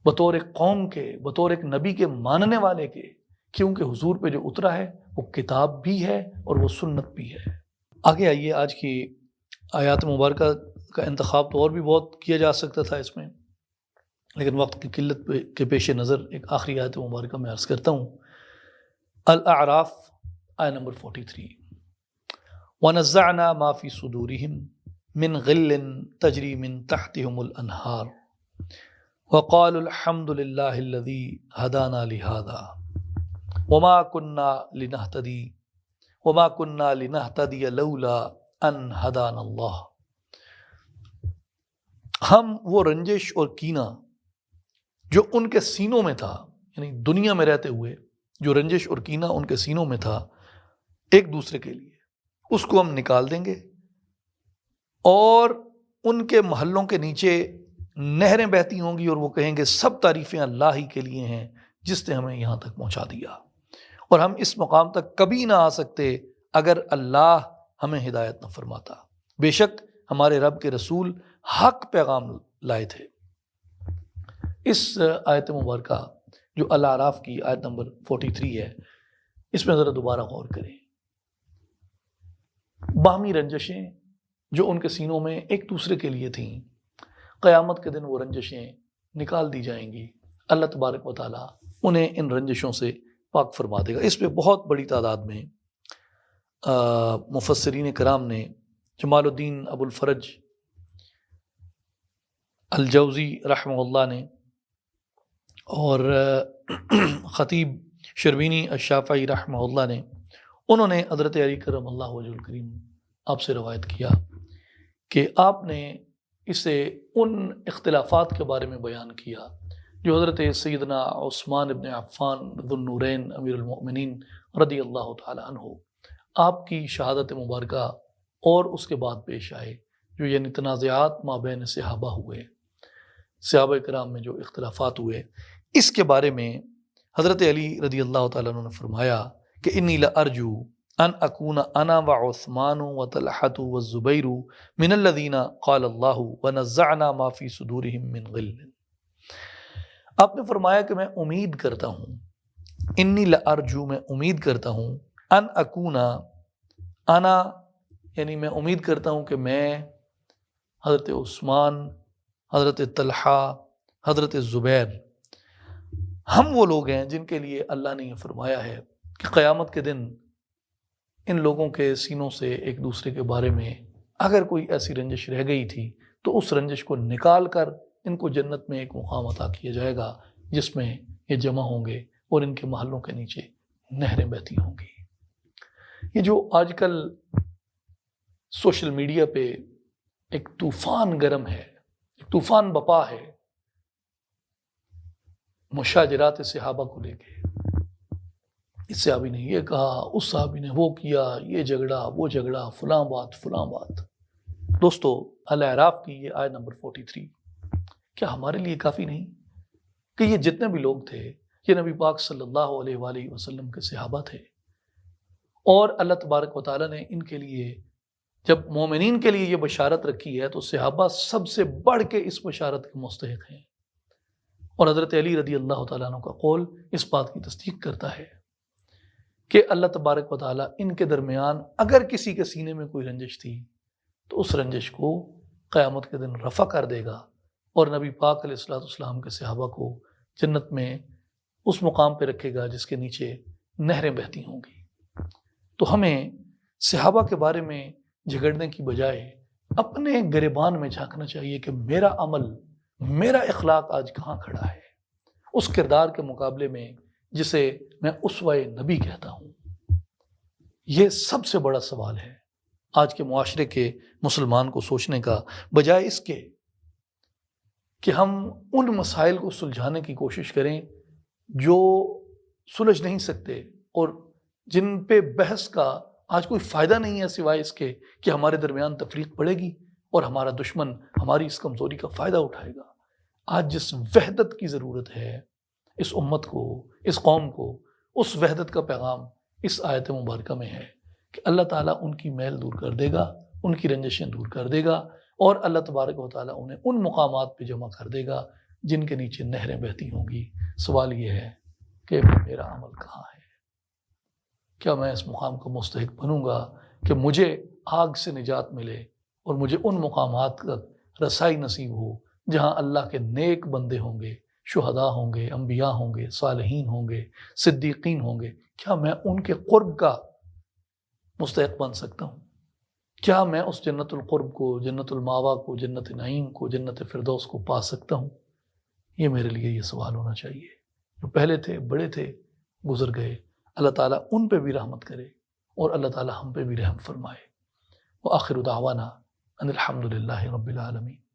بطور ایک قوم کے، بطور ایک نبی کے ماننے والے کے، کیونکہ حضور پہ جو اترا ہے وہ کتاب بھی ہے اور وہ سنت بھی ہے۔ آگے آئیے، آج کی آیات مبارکہ کا انتخاب تو اور بھی بہت کیا جا سکتا تھا اس میں، لیکن وقت کی قلت کے پیش نظر ایک آخری آیت مبارکہ میں عرض کرتا ہوں۔ الاعراف آیت نمبر 43، وَنَزَّعْنَا مَا فِي صُدُورِهِمْ مِنْ غِلٍّ تَجْرِي مِنْ تَحْتِهُمُ الْأَنْهَارُ وَقَالُوا الْحَمْدُ لِلَّهِ الَّذِي هَدَانَا لِهَذَا وَمَا كُنَّا لِنَهْتَدِيَ لَوْلَا أَنْ هَدَانَا اللَّهُ۔ ہم وہ رنجش اور کینہ جو ان کے سینوں میں تھا، یعنی دنیا میں رہتے ہوئے جو رنجش اور کینہ ان کے سینوں میں تھا ایک دوسرے کے لیے، اس کو ہم نکال دیں گے، اور ان کے محلوں کے نیچے نہریں بہتی ہوں گی، اور وہ کہیں گے سب تعریفیں اللہ ہی کے لیے ہیں جس نے ہمیں یہاں تک پہنچا دیا، اور ہم اس مقام تک کبھی نہ آ سکتے اگر اللہ ہمیں ہدایت نہ فرماتا۔ بے شک ہمارے رب کے رسول حق پیغام لائے تھے۔ اس آیت مبارکہ جو الاعراف کی آیت نمبر 43 ہے، اس میں ذرا دوبارہ غور کریں۔ باہمی رنجشیں جو ان کے سینوں میں ایک دوسرے کے لیے تھیں، قیامت کے دن وہ رنجشیں نکال دی جائیں گی، اللہ تبارک و تعالیٰ انہیں ان رنجشوں سے پاک فرما دے گا۔ اس پہ بہت بڑی تعداد میں مفسرین کرام نے، جمال الدین ابو الفرج الجوزی رحمہ اللہ نے، اور خطیب شربینی الشافعی رحمہ اللہ نے، انہوں نے حضرت علی کرم اللہ وجہ الکریم آپ سے روایت کیا کہ آپ نے اسے ان اختلافات کے بارے میں بیان کیا جو حضرت سیدنا عثمان ابن عفان ذو النورین امیر المؤمنین رضی اللہ تعالی عنہ آپ کی شہادت مبارکہ اور اس کے بعد پیش آئے، جو یعنی تنازعات مابین صحابہ ہوئے، صحابہ کرام میں جو اختلافات ہوئے، اس کے بارے میں حضرت علی رضی اللہ تعالیٰ عنہ نے فرمایا کہ انی لارجو ان اکون انا وعثمان وطلحۃ والزبیر من الذین قال اللہ ونزعنا ما فی صدورہم من غل۔ آپ نے فرمایا کہ میں امید کرتا ہوں، انی لارجو میں امید کرتا ہوں، ان اکون انا یعنی میں امید کرتا ہوں کہ میں، حضرت عثمان، حضرت طلحہ، حضرت زبیر، ہم وہ لوگ ہیں جن کے لیے اللہ نے یہ فرمایا ہے کہ قیامت کے دن ان لوگوں کے سینوں سے ایک دوسرے کے بارے میں اگر کوئی ایسی رنجش رہ گئی تھی تو اس رنجش کو نکال کر ان کو جنت میں ایک مقام عطا کیا جائے گا جس میں یہ جمع ہوں گے اور ان کے محلوں کے نیچے نہریں بہتی ہوں گی۔ یہ جو آج کل سوشل میڈیا پہ ایک طوفان گرم ہے، ایک طوفان بپا ہے مشاجرات صحابہ کو لے کے، اس صحابی نے یہ کہا، اس صحابی نے وہ کیا، یہ جھگڑا، وہ جھگڑا، فلاں بات فلاں بات۔ دوستو، الاعراف کی یہ آیت نمبر 43 کیا ہمارے لیے کافی نہیں کہ یہ جتنے بھی لوگ تھے یہ نبی پاک صلی اللہ علیہ وآلہ وسلم کے صحابہ تھے، اور اللہ تبارک و تعالیٰ نے ان کے لیے جب مومنین کے لیے یہ بشارت رکھی ہے تو صحابہ سب سے بڑھ کے اس بشارت کے مستحق ہیں، اور حضرت علی رضی اللہ تعالیٰ عنہ کا قول اس بات کی تصدیق کرتا ہے کہ اللہ تبارک و تعالیٰ ان کے درمیان اگر کسی کے سینے میں کوئی رنجش تھی تو اس رنجش کو قیامت کے دن رفع کر دے گا، اور نبی پاک علیہ الصلوۃ والسلام کے صحابہ کو جنت میں اس مقام پہ رکھے گا جس کے نیچے نہریں بہتی ہوں گی۔ تو ہمیں صحابہ کے بارے میں جھگڑنے کی بجائے اپنے گریبان میں جھانکنا چاہیے کہ میرا عمل، میرا اخلاق آج کہاں کھڑا ہے اس کردار کے مقابلے میں جسے میں اسوہ نبی کہتا ہوں۔ یہ سب سے بڑا سوال ہے آج کے معاشرے کے مسلمان کو سوچنے کا، بجائے اس کے کہ ہم ان مسائل کو سلجھانے کی کوشش کریں جو سلجھ نہیں سکتے اور جن پہ بحث کا آج کوئی فائدہ نہیں ہے سوائے اس کے کہ ہمارے درمیان تفریق پڑے گی اور ہمارا دشمن ہماری اس کمزوری کا فائدہ اٹھائے گا۔ آج جس وحدت کی ضرورت ہے اس امت کو، اس قوم کو، اس وحدت کا پیغام اس آیت مبارکہ میں ہے کہ اللہ تعالیٰ ان کی میل دور کر دے گا، ان کی رنجشیں دور کر دے گا، اور اللہ تبارک و تعالیٰ انہیں ان مقامات پہ جمع کر دے گا جن کے نیچے نہریں بہتی ہوں گی۔ سوال یہ ہے کہ میرا عمل کہاں ہے؟ کیا میں اس مقام کا مستحق بنوں گا کہ مجھے آگ سے نجات ملے اور مجھے ان مقامات تک رسائی نصیب ہو جہاں اللہ کے نیک بندے ہوں گے، شہداء ہوں گے، انبیاء ہوں گے، صالحین ہوں گے، صدیقین ہوں گے؟ کیا میں ان کے قرب کا مستحق بن سکتا ہوں؟ کیا میں اس جنت القرب کو، جنت الماوا کو، جنت نعیم کو، جنت فردوس کو پا سکتا ہوں؟ یہ میرے لیے یہ سوال ہونا چاہیے۔ جو پہلے تھے، بڑے تھے، گزر گئے، اللہ تعالیٰ ان پہ بھی رحمت کرے اور اللہ تعالیٰ ہم پہ بھی رحم فرمائے۔ وآخر دعوانا ان الحمد للہ رب العالمین۔